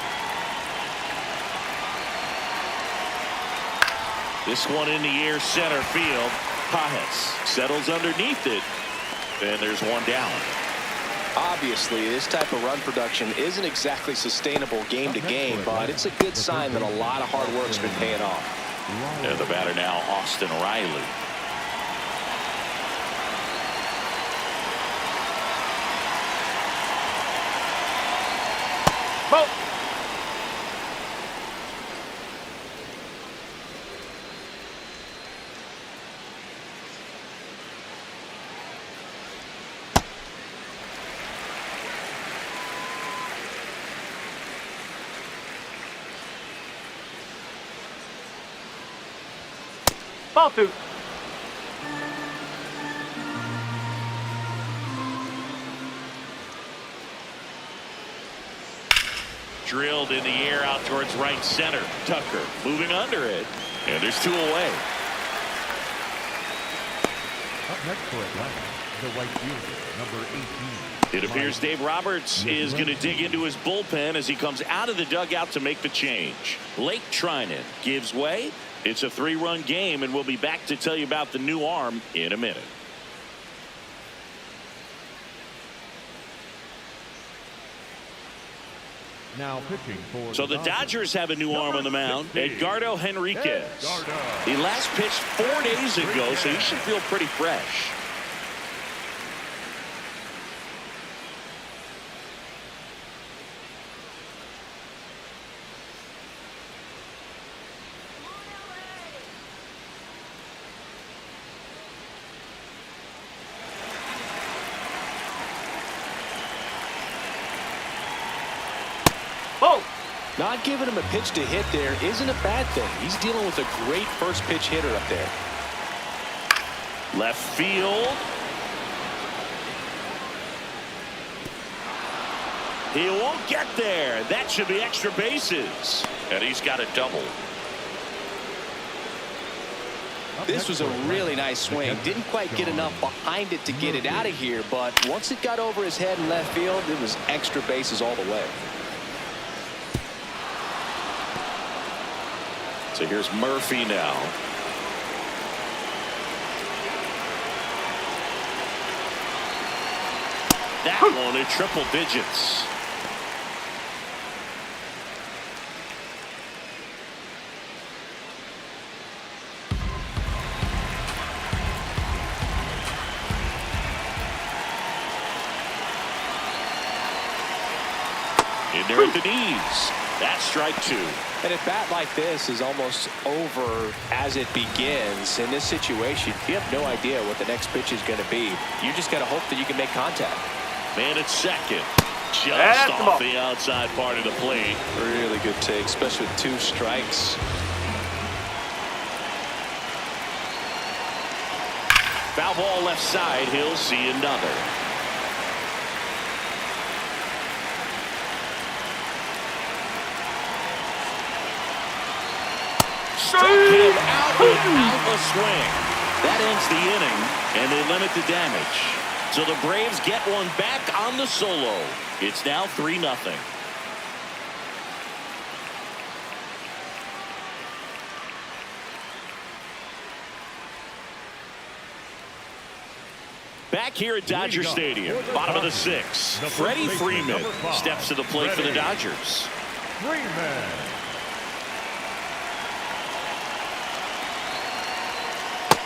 This one in the air, center field. Pajes settles underneath it, and there's one down. Obviously, this type of run production isn't exactly sustainable game to game, but it's a good sign that a lot of hard work's been paying off. And the batter now, Austin Riley. Ball. Ball 2. Drilled in the air out towards right center. Tucker moving under it. And there's 2 away. Up next for Atlanta, the right fielder, number 18. It appears Dave Roberts is going to dig into his bullpen as he comes out of the dugout to make the change. Blake Trinan gives way. It's a 3-run game, and we'll be back to tell you about the new arm in a minute. Now pitching for So the Dodgers have a new arm on the mound, Edgardo Henriquez. He last pitched 4 days ago, so he should feel pretty fresh. Not giving him a pitch to hit there isn't a bad thing. He's dealing with a great first pitch hitter up there. Left field. He won't get there. That should be extra bases. And he's got a double. This was a really nice swing. Didn't quite get enough behind it to get it out of here, but once it got over his head in left field, it was extra bases all the way. So here's Murphy now. That one in triple digits. In there at the knees. That's strike 2. And a bat like this is almost over as it begins. In this situation, you have no idea what the next pitch is going to be. You just got to hope that you can make contact. Man at second. Just off the outside part of the plate. Really good take, especially with 2 strikes. Foul ball left side. He'll see another. Struck him out without a swing. That ends the inning, and they limit the damage. So the Braves get one back on the solo. It's now 3-0. Back here at Dodger Stadium, bottom of the 6th. Freddie Freeman steps to the plate for the Dodgers. Freeman.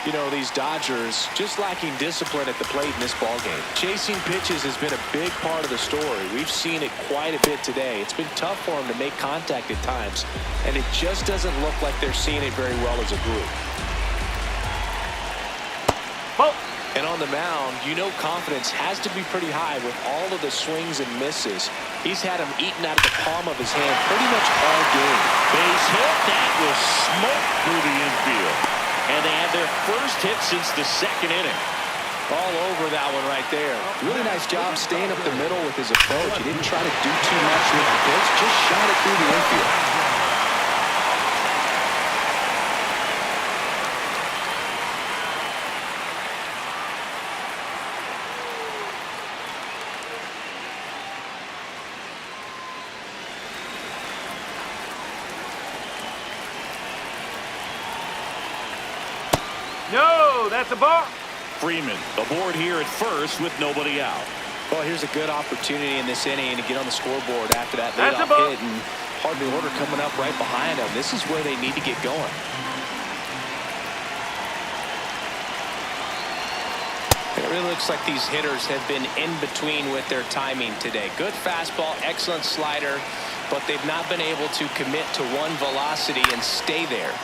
You know, these Dodgers just lacking discipline at the plate in this ballgame. Chasing pitches has been a big part of the story. We've seen it quite a bit today. It's been tough for them to make contact at times, and it just doesn't look like they're seeing it very well as a group. And on the mound, you know confidence has to be pretty high with all of the swings and misses. He's had them eaten out of the palm of his hand pretty much all game. Base hit. That was smoked through the infield. And they had their first hit since the 2nd inning. All over that one right there. Really nice job staying up the middle with his approach. He didn't try to do too much with the pitch, just shot it through the infield. No, that's a ball. Freeman aboard here at first with nobody out. Well, here's a good opportunity in this inning to get on the scoreboard after that leadoff hit, and hardly order coming up right behind them. This is where they need to get going. It really looks like these hitters have been in between with their timing today. Good fastball, excellent slider, but they've not been able to commit to one velocity and stay there.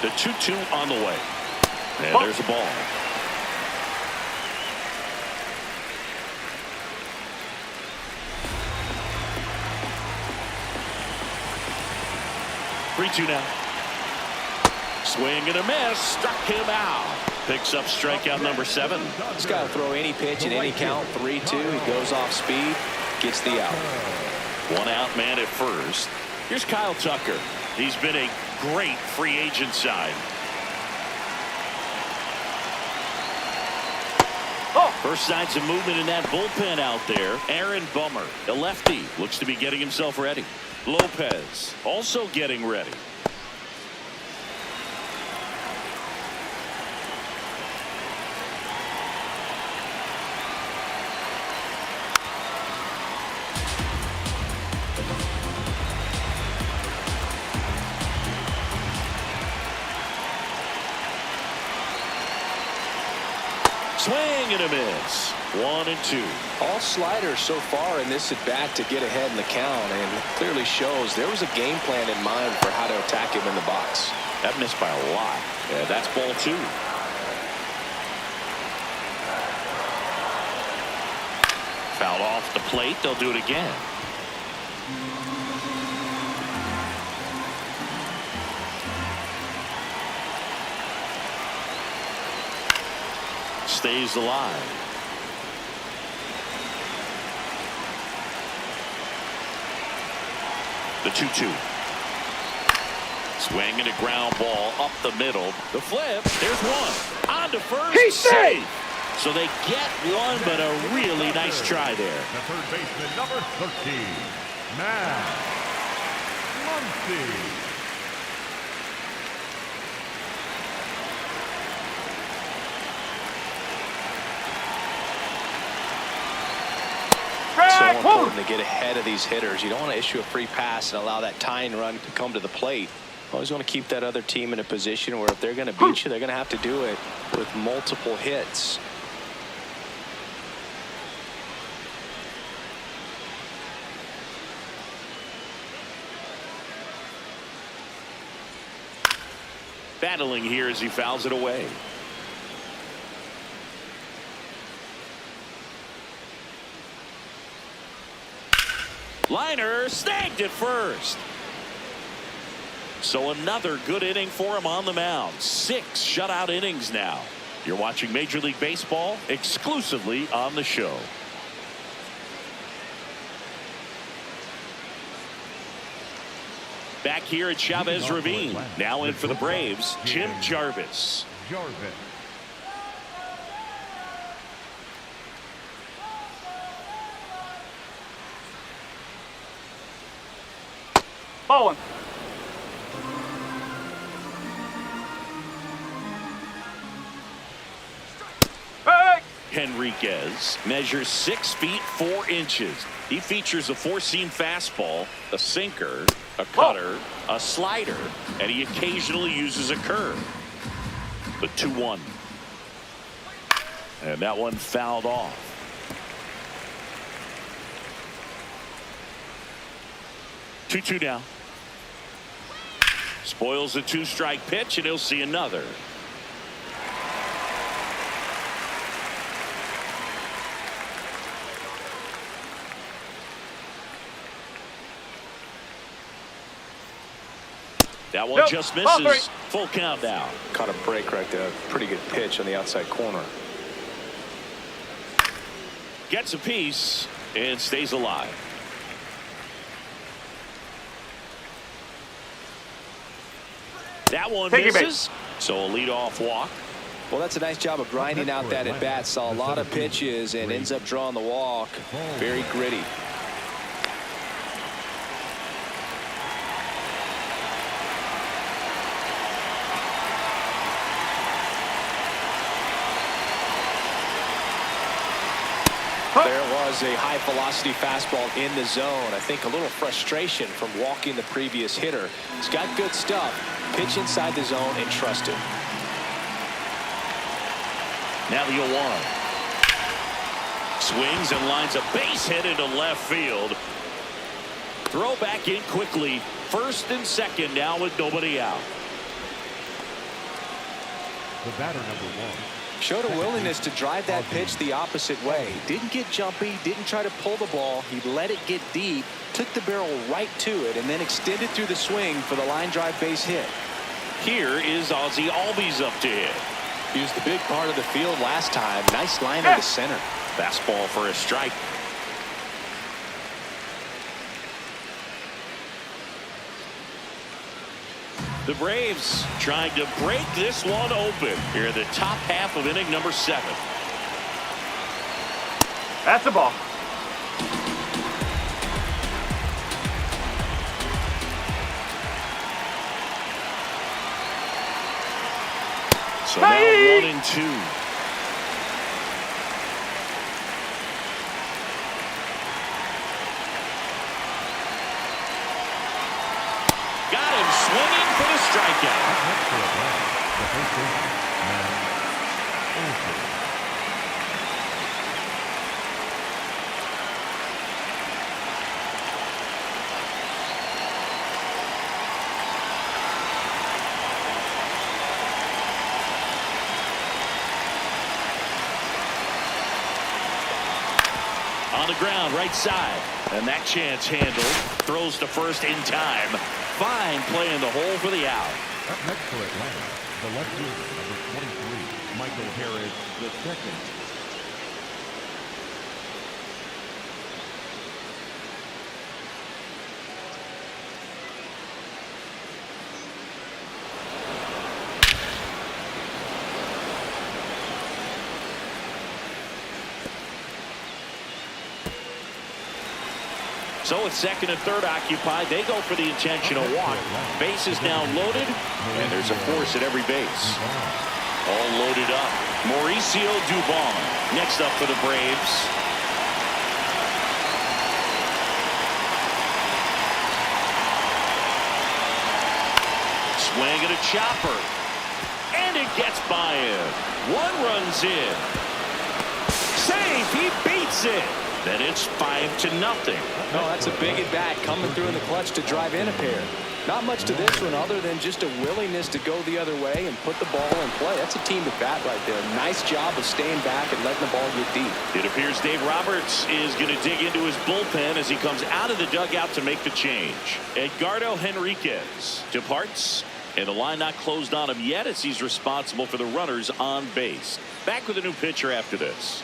The 2-2 on the way. And there's a ball. Three-two now. Swing and a miss. Struck him out. Picks up strikeout number 7. He's got to throw any pitch at any count. 3-2. He goes off speed. Gets the out. 1 out man at first. Here's Kyle Tucker. He's been a great free agent sign. First signs of movement in that bullpen out there. Aaron Bummer, the lefty, looks to be getting himself ready. Lopez also getting ready. Swing and a miss. 1-2. All sliders so far in this at bat to get ahead in the count, and it clearly shows there was a game plan in mind for how to attack him in the box. That missed by a lot. Yeah, that's ball 2. Fouled off the plate. They'll do it again. Stays alive. The 2-2. Swing and a ground ball up the middle. The flip. There's one. On to first. He's safe. So they get one, but a really nice try there. The third baseman, number 13, Matt Muncy. So important to get ahead of these hitters. You don't want to issue a free pass and allow that tying run to come to the plate. Always want to keep that other team in a position where if they're going to beat you, they're going to have to do it with multiple hits. Battling here as he fouls it away. Liner snagged at first. So another good inning for him on the mound. 6 shutout innings now. You're watching Major League Baseball exclusively on the show. Back here at Chavez Ravine. Now in for the Braves, Jim Jarvis. Ball 1. Hey! Henriquez measures 6 feet 4 inches. He features a 4-seam fastball, a sinker, a cutter, a slider, and he occasionally uses a curve. The 2-1. And that one fouled off. 2-2 now. Spoils the 2-strike pitch, and he'll see another. That one just misses. Full count now. Caught a break right there. Pretty good pitch on the outside corner. Gets a piece and stays alive. That one misses. So a leadoff walk. Well, that's a nice job of grinding out that at bat. Saw a lot of pitches and ends up drawing the walk. Very gritty. There was a high velocity fastball in the zone. I think a little frustration from walking the previous hitter. He's got good stuff. Pitch inside the zone and trust it. Now the 0-1. Swings and lines a base hit into left field. Throw back in quickly. First and second now with nobody out. The batter, number 1. Showed a willingness to drive that pitch the opposite way. Didn't get jumpy, didn't try to pull the ball. He let it get deep, took the barrel right to it, and then extended through the swing for the line drive base hit. Here is Ozzie Albies up to hit. He was the big part of the field last time. Nice line to center. Fastball for a strike. The Braves trying to break this one open here in the top half of inning number 7. That's a ball. So now 1-2. Got him swinging for the strikeout. On the ground, right side. And that chance handled. Throws to first in time. Fine play in the hole for the out. Up next for Atlanta, the left fielder, number 23, Michael Harris, the second. So with second and third occupied, they go for the intentional walk. Base is now loaded, and there's a force at every base. All loaded up. Mauricio Dubon next up for the Braves. Swing at a chopper. And it gets by him. One runs in. Save, he beats it. Then it's 5-0. No, that's a big at bat coming through in the clutch to drive in a pair. Not much to this one other than just a willingness to go the other way and put the ball in play. That's a team at bat right there. Nice job of staying back and letting the ball get deep. It appears Dave Roberts is going to dig into his bullpen as he comes out of the dugout to make the change. Edgardo Henriquez departs, and the line not closed on him yet as he's responsible for the runners on base. Back with a new pitcher after this.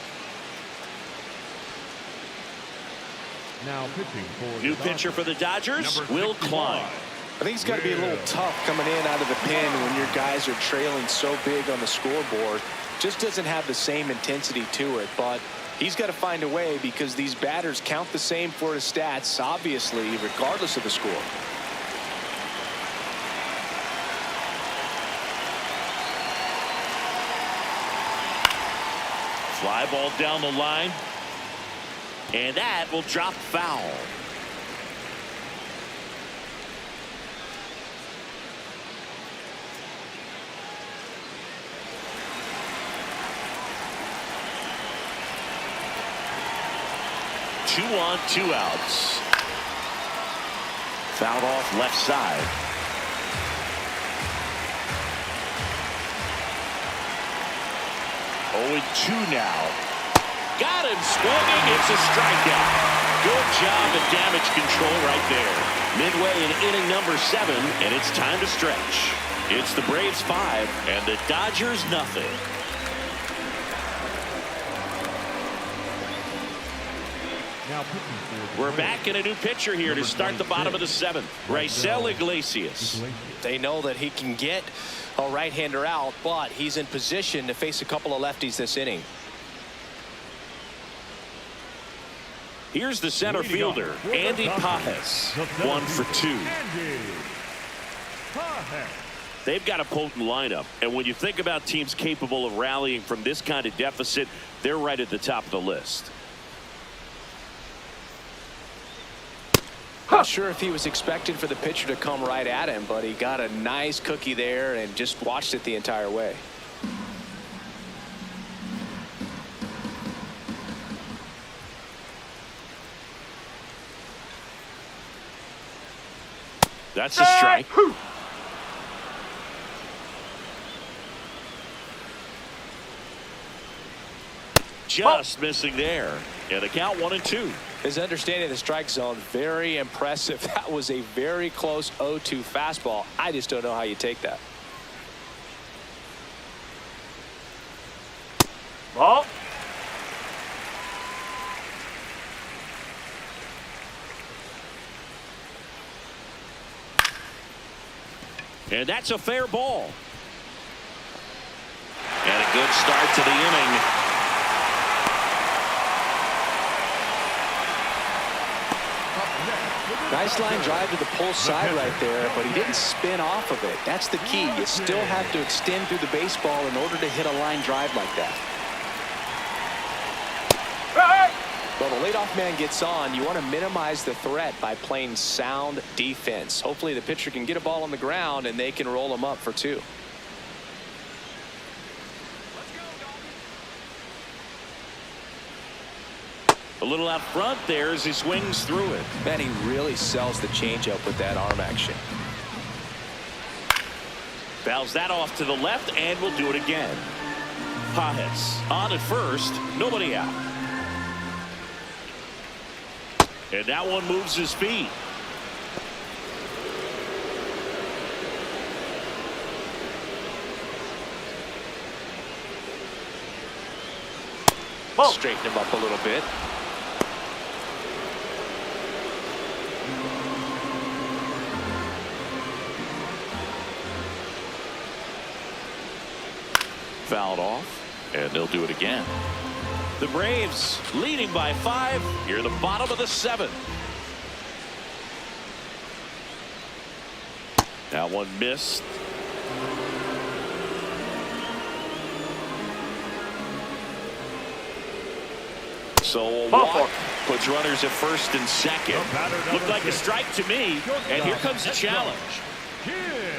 Now pitching for new pitcher for the Dodgers, Will Klein. I think it's got to be a little tough coming in out of the pen when your guys are trailing so big on the scoreboard. Just doesn't have the same intensity to it, but he's got to find a way because these batters count the same for his stats, obviously, regardless of the score. Fly ball down the line. And that will drop foul. Two on, 2 outs. Fouled off left side. Oh, 2 now. Got him swinging. It's a strikeout. Good job at damage control right there. Midway in inning number 7, and it's time to stretch. It's the Braves 5 and the Dodgers nothing. Now pitching for We're back in a new pitcher here to start the bottom of the 7th. Raisel Iglesias. They know that he can get a right-hander out, but he's in position to face a couple of lefties this inning. Here's the center fielder, Andy Pajes, 1 for 2. They've got a potent lineup, and when you think about teams capable of rallying from this kind of deficit, they're right at the top of the list. Not sure if he was expecting for the pitcher to come right at him, but he got a nice cookie there and just watched it the entire way. That's a strike. Just missing there. And the count 1-2. His understanding of the strike zone, very impressive. That was a very close 0-2 fastball. I just don't know how you take that. Ball. And that's a fair ball. And a good start to the inning. Nice line drive to the pull side right there, but he didn't spin off of it. That's the key. You still have to extend through the baseball in order to hit a line drive like that. Well, the leadoff man gets on. You want to minimize the threat by playing sound defense. Hopefully the pitcher can get a ball on the ground and they can roll him up for 2. A little out front there as he swings through it. Man, he really sells the changeup with that arm action. Fouls that off to the left and will do it again. Pajes on at first, nobody out. And that one moves his feet. Whoa. Straighten him up a little bit. Fouled off, and they'll do it again. The Braves leading by 5 here in the bottom of the 7th. That one missed. So a walk puts runners at first and second. Looked like a strike to me, and here comes the challenge.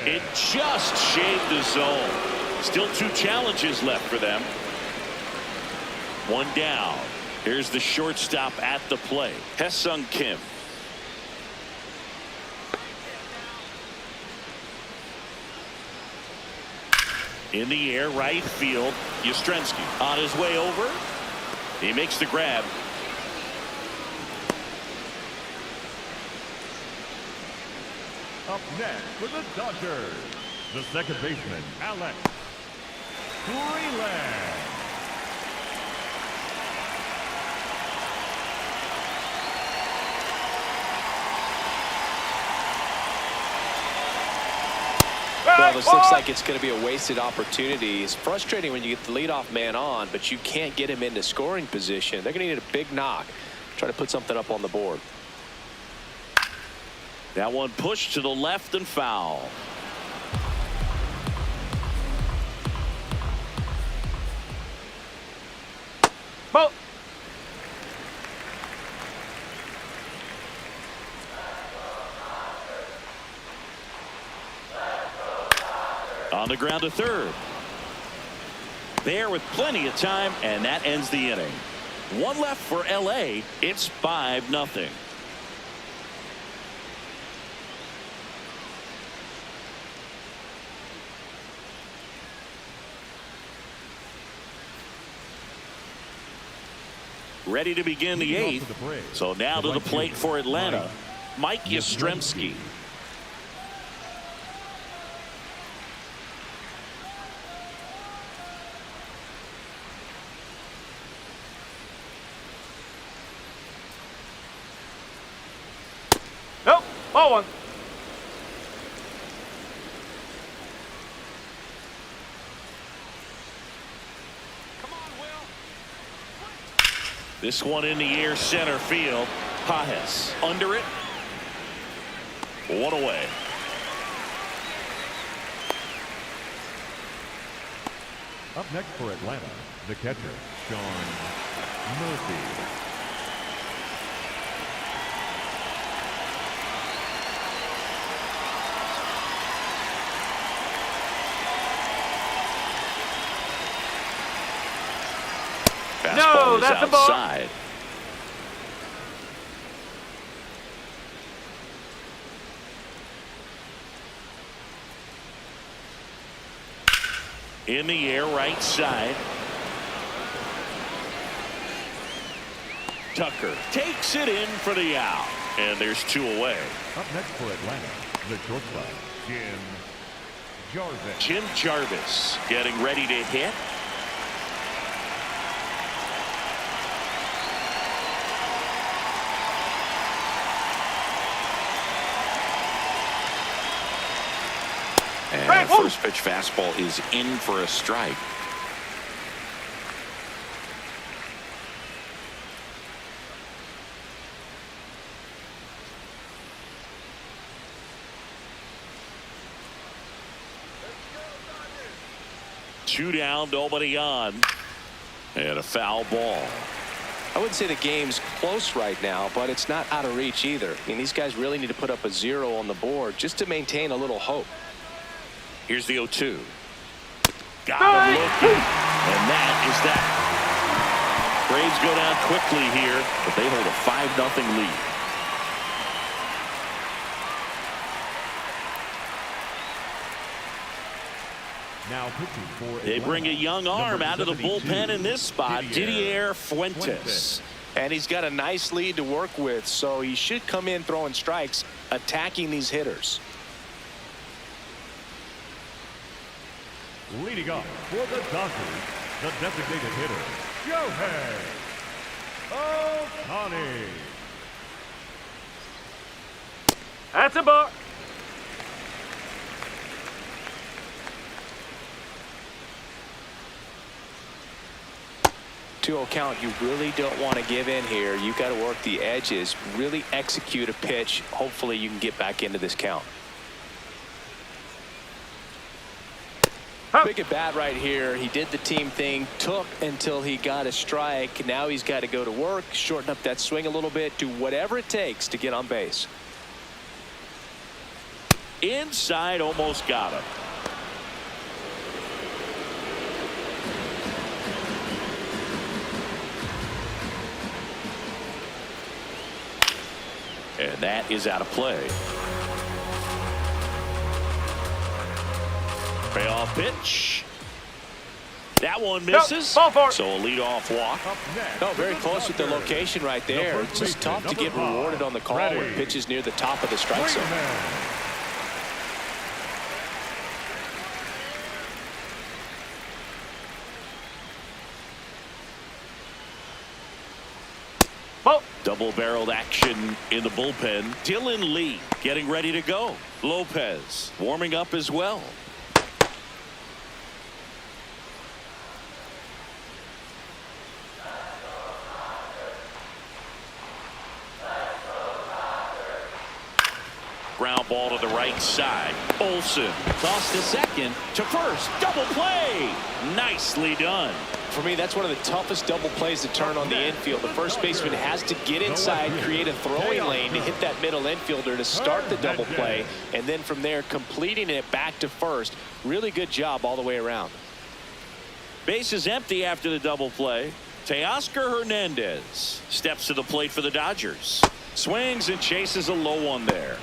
It just shaved the zone. Still 2 challenges left for them. 1 down. Here's the shortstop at the plate, Hesung Kim. In the air, right field, Yastrzemski on his way over. He makes the grab. Up next for the Dodgers, the second baseman, Alex Freeland. Well, this looks like it's going to be a wasted opportunity. It's frustrating when you get the leadoff man on, but you can't get him into scoring position. They're going to need a big knock. Try to put something up on the board. That one pushed to the left and foul. Ball. On the ground to third. There with plenty of time, and that ends the inning. 1 left for LA. It's 5-0. Ready to begin the 8th. So now to the plate for Atlanta, Mike Yastrzemski. Nope. Ball 1. This one in the air, center field. Pajes under it. 1 away. Up next for Atlanta, the catcher, Sean Murphy. Fastball is that's a ball. outside. In the air, right side. Tucker takes it in for the out. And there's 2 away. Up next for Atlanta, the shortstop, Jim Jarvis. Jim Jarvis getting ready to hit. That first pitch fastball is in for a strike. Two down, nobody on, and a foul ball. I wouldn't say the game's close right now, but it's not out of reach either. I mean, these guys really need to put up a 0 on the board just to maintain a little hope. Here's the 0-2. Got him looking, and that is that. Braves go down quickly here, but they hold a 5-0 lead. Now pitching for They bring a young arm out of the bullpen in this spot, Didier Fuentes. And he's got a nice lead to work with, so he should come in throwing strikes, attacking these hitters. Leading off for the Dodgers, the designated hitter, Shohei Ohtani. That's a ball. 2-0 count. You really don't want to give in here. You've got to work the edges, really execute a pitch. Hopefully you can get back into this count. Big at bat right here. He did the team thing, took until he got a strike. Now he's got to go to work, shorten up that swing a little bit, do whatever it takes to get on base. Inside, almost got him. And that is out of play. Payoff pitch. That one misses. Ball for it. So a leadoff walk. No, very close with the location right there. It's just tough to get rewarded on the call when pitches near the top of the strike zone. Double-barreled action in the bullpen. Dylan Lee getting ready to go. Lopez warming up as well. Ground ball to the right side. Olsen tossed to second, to first. Double play. Nicely done. For me, that's one of the toughest double plays to turn on the infield. The first baseman has to get inside, create a throwing lane to hit that middle infielder to start the double play, and then from there completing it back to first. Really good job all the way around. Base is empty after the double play. Teoscar Hernandez steps to the plate for the Dodgers. Swings and chases a low one there.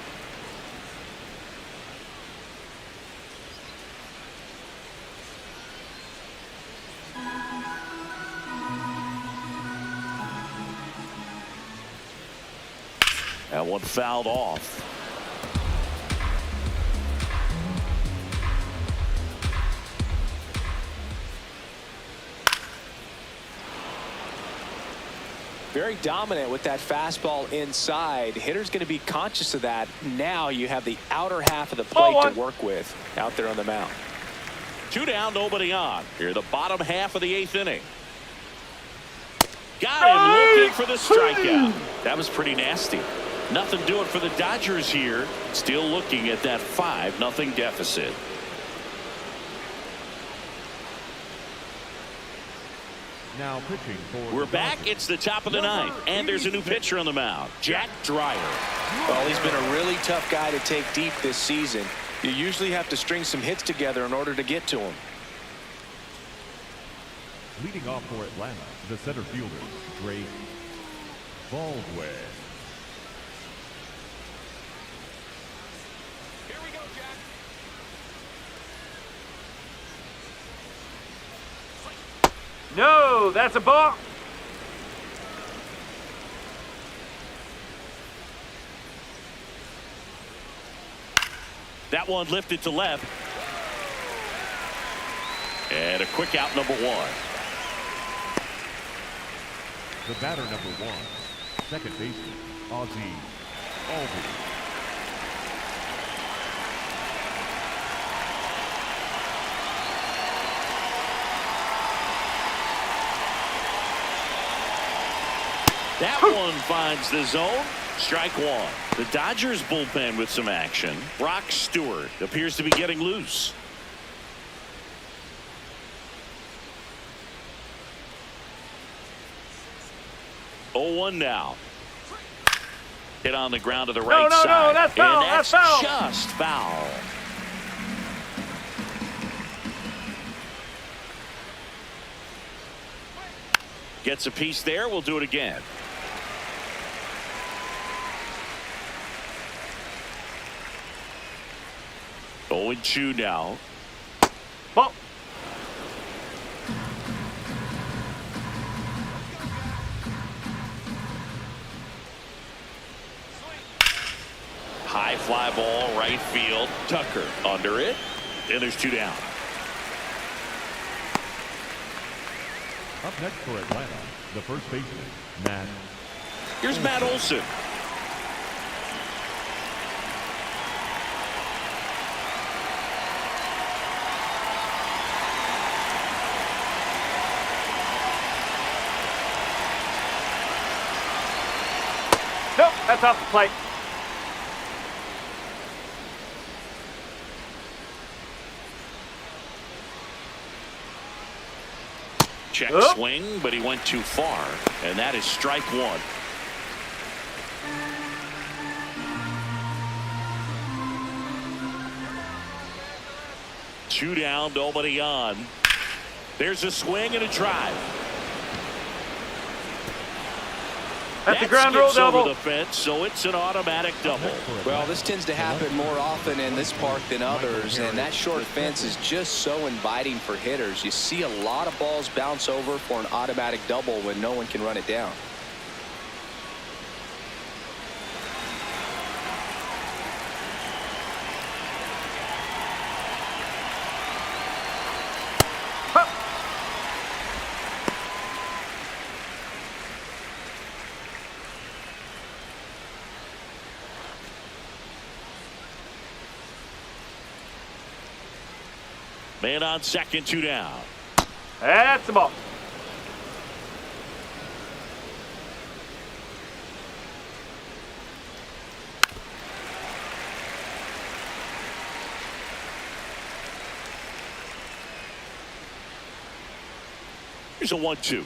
That one fouled off. Very dominant with that fastball inside. Hitter's going to be conscious of that. Now you have the outer half of the plate to work with out there on the mound. 2 down, nobody on. Here, the bottom half of the 8th inning. Got him looking for the strikeout. That was pretty nasty. Nothing doing for the Dodgers here. Still looking at that 5-0 deficit. Now pitching for We're back. It's the top of the 9th, and there's a new pitcher on the mound, Jack Dreyer. Well, he's been a really tough guy to take deep this season. You usually have to string some hits together in order to get to him. leading off for Atlanta, the center fielder, Drake Baldwin. No, that's a ball. That one lifted to left. And a quick out, number 1. The batter, number 1, second baseman, Ozzie Albies. That one finds the zone. Strike one. The Dodgers bullpen with some action. Brock Stewart appears to be getting loose. Oh, 1 now. Hit on the ground to the right side. No, that's foul. And that's foul. Just foul. Gets a piece there. We'll do it again. Oh, and 2 now. Ball. High fly ball, right field. Tucker under it. And there's 2 down. Up next for Atlanta, the first baseman, Matt. Here's Matt Olson. Nope, that's off the plate. Check swing, but he went too far, and that is strike one. Two down, nobody on. There's a swing and a drive. That's a ground rule double. Over the fence, so it's an automatic double. Well, this tends to happen more often in this park than others, and that short fence is just so inviting for hitters. You see a lot of balls bounce over for an automatic double when no one can run it down. Man on second, 2 down. That's the ball. Here's a 1-2.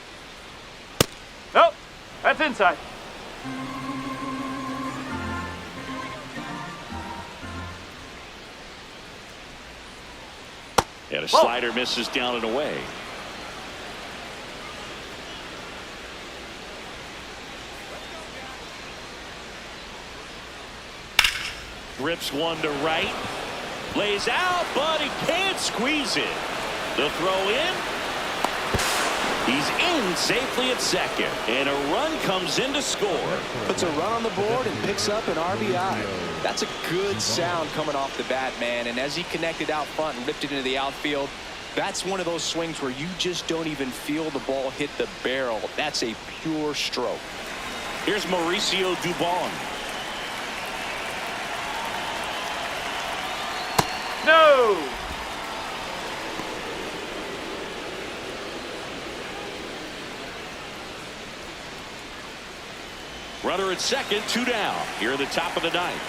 Nope, that's inside. And a slider misses down and away. Rips one to right. Lays out, but he can't squeeze it. The throw in. He's in safely at second. And a run comes in to score. Puts a run on the board and picks up an RBI. That's a good sound coming off the bat, man. And as he connected out front and ripped it into the outfield, that's one of those swings where you just don't even feel the ball hit the barrel. That's a pure stroke. Here's Mauricio Dubon. No. Runner at second, 2 down. Here at the top of the ninth.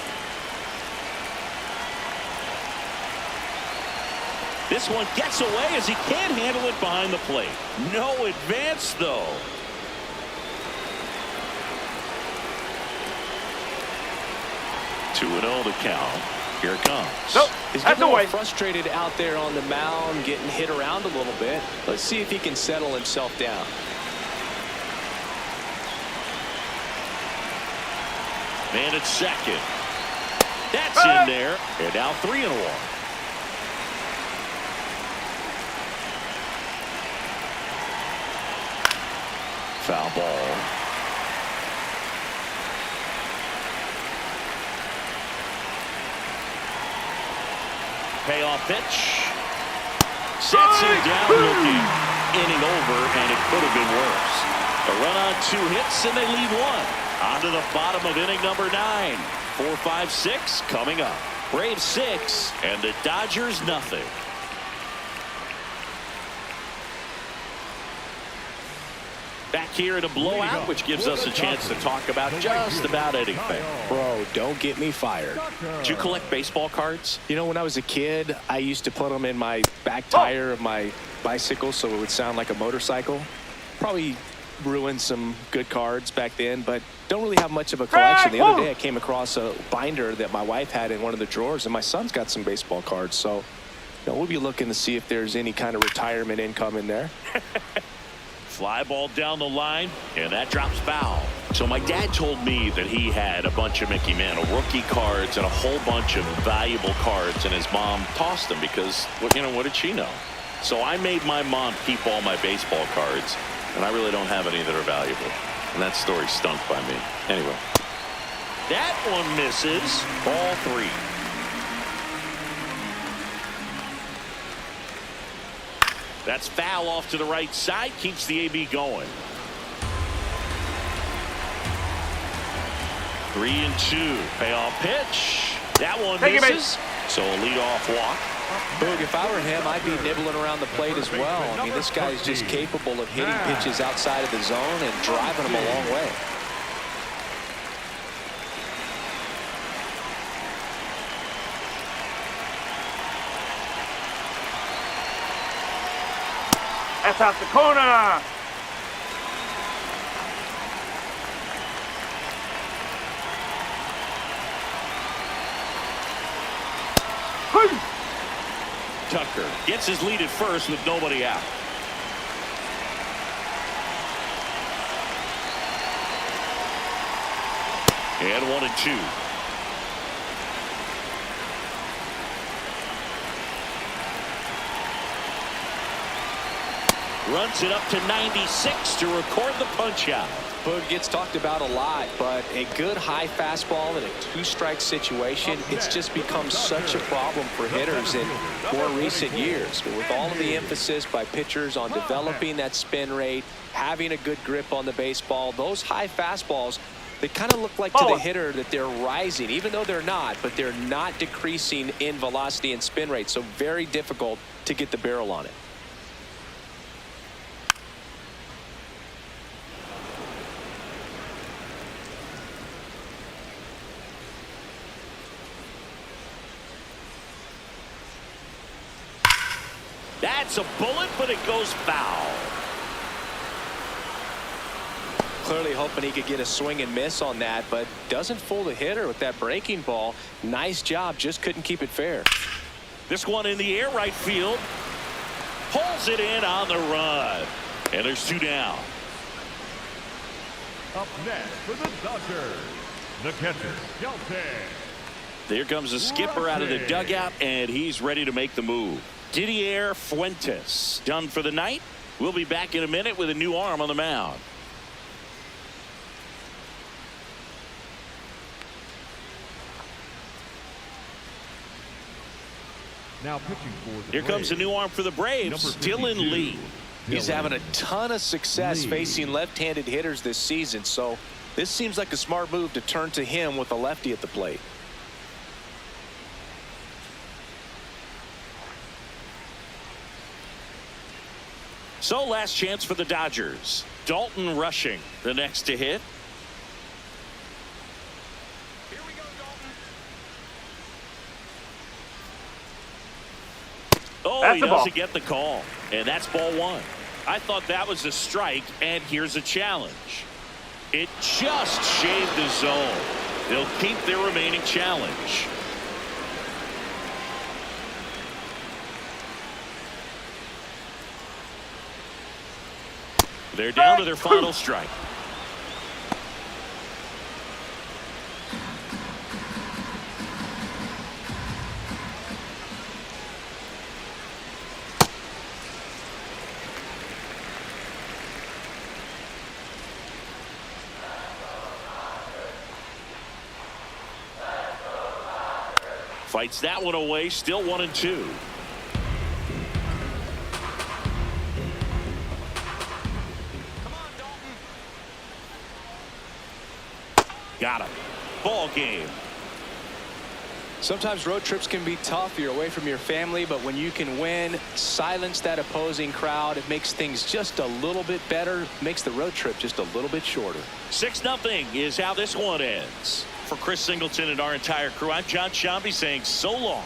This one gets away as he can't handle it behind the plate. No advance, though. Two and 0 the count. Here it comes. Nope. He's That's getting a away. little frustrated out there on the mound, getting hit around a little bit. Let's see if he can settle himself down. Man at second. That's in there. And now 3 and 1. Foul ball. Payoff pitch. Sets him down looking. Inning over, and it could have been worse. A run on 2 hits, and they leave 1. On to the bottom of inning number 9. 4, 5, 6 coming up. Braves 6, and the Dodgers nothing. Back here in a blowout, which gives us a chance to talk about just about anything. Bro, don't get me fired. Did you collect baseball cards? You know, when I was a kid, I used to put them in my back tire of my bicycle so it would sound like a motorcycle. Probably ruined some good cards back then, but don't really have much of a collection. The other day I came across a binder that my wife had in one of the drawers, and my son's got some baseball cards. So, you know, we'll be looking to see if there's any kind of retirement income in there. Fly ball down the line, and that drops foul. So my dad told me that he had a bunch of Mickey Mantle rookie cards and a whole bunch of valuable cards, and his mom tossed them because, you know, what did she know? So I made my mom keep all my baseball cards, and I really don't have any that are valuable. And that story stunk by me. Anyway, that one misses. Ball 3. That's foul off to the right side. Keeps the AB going. 3-2. Payoff pitch. That one misses. So a leadoff walk. Boog, if I were him, I'd be nibbling around the plate as well. I mean, this guy is just capable of hitting pitches outside of the zone and driving them a long way. That's out the corner. Tucker gets his lead at first with nobody out. And 1-2. Runs it up to 96 to record the punch out. Boog gets talked about a lot, but a good high fastball in a 2-strike situation, it's just become such a problem for hitters in more recent years. But with all of the emphasis by pitchers on developing that spin rate, having a good grip on the baseball, those high fastballs, they kind of look like to the hitter that they're rising, even though they're not, but they're not decreasing in velocity and spin rate. So very difficult to get the barrel on it. That's a bullet, but it goes foul. Clearly hoping he could get a swing and miss on that, but doesn't fool the hitter with that breaking ball. Nice job, just couldn't keep it fair. This one in the air, right field. Pulls it in on the run. And there's 2 down. Up next for the Dodgers, the catcher, Shelton. There comes the skipper out of the dugout, and he's ready to make the move. Didier Fuentes done for the night. We'll be back in a minute with a new arm on the mound. Now pitching for the Here comes a new arm for the Braves, Dylan Lee. He's having a ton of success facing left-handed hitters this season, so this seems like a smart move to turn to him with a lefty at the plate. So last chance for the Dodgers. Dalton Rushing, the next to hit. Here we go, Dalton. Oh, That's he the ball. doesn't get the call. And that's ball 1. I thought that was a strike, and here's a challenge. It just shaved the zone. They'll keep their remaining challenge. They're down to their final strike. Fights that one away, still 1-2. Got him. Ball game. Sometimes road trips can be tough. You're away from your family, but when you can win, silence that opposing crowd, it makes things just a little bit better, makes the road trip just a little bit shorter. 6-0 is how this one ends. For Chris Singleton and our entire crew, I'm John Shambi saying so long.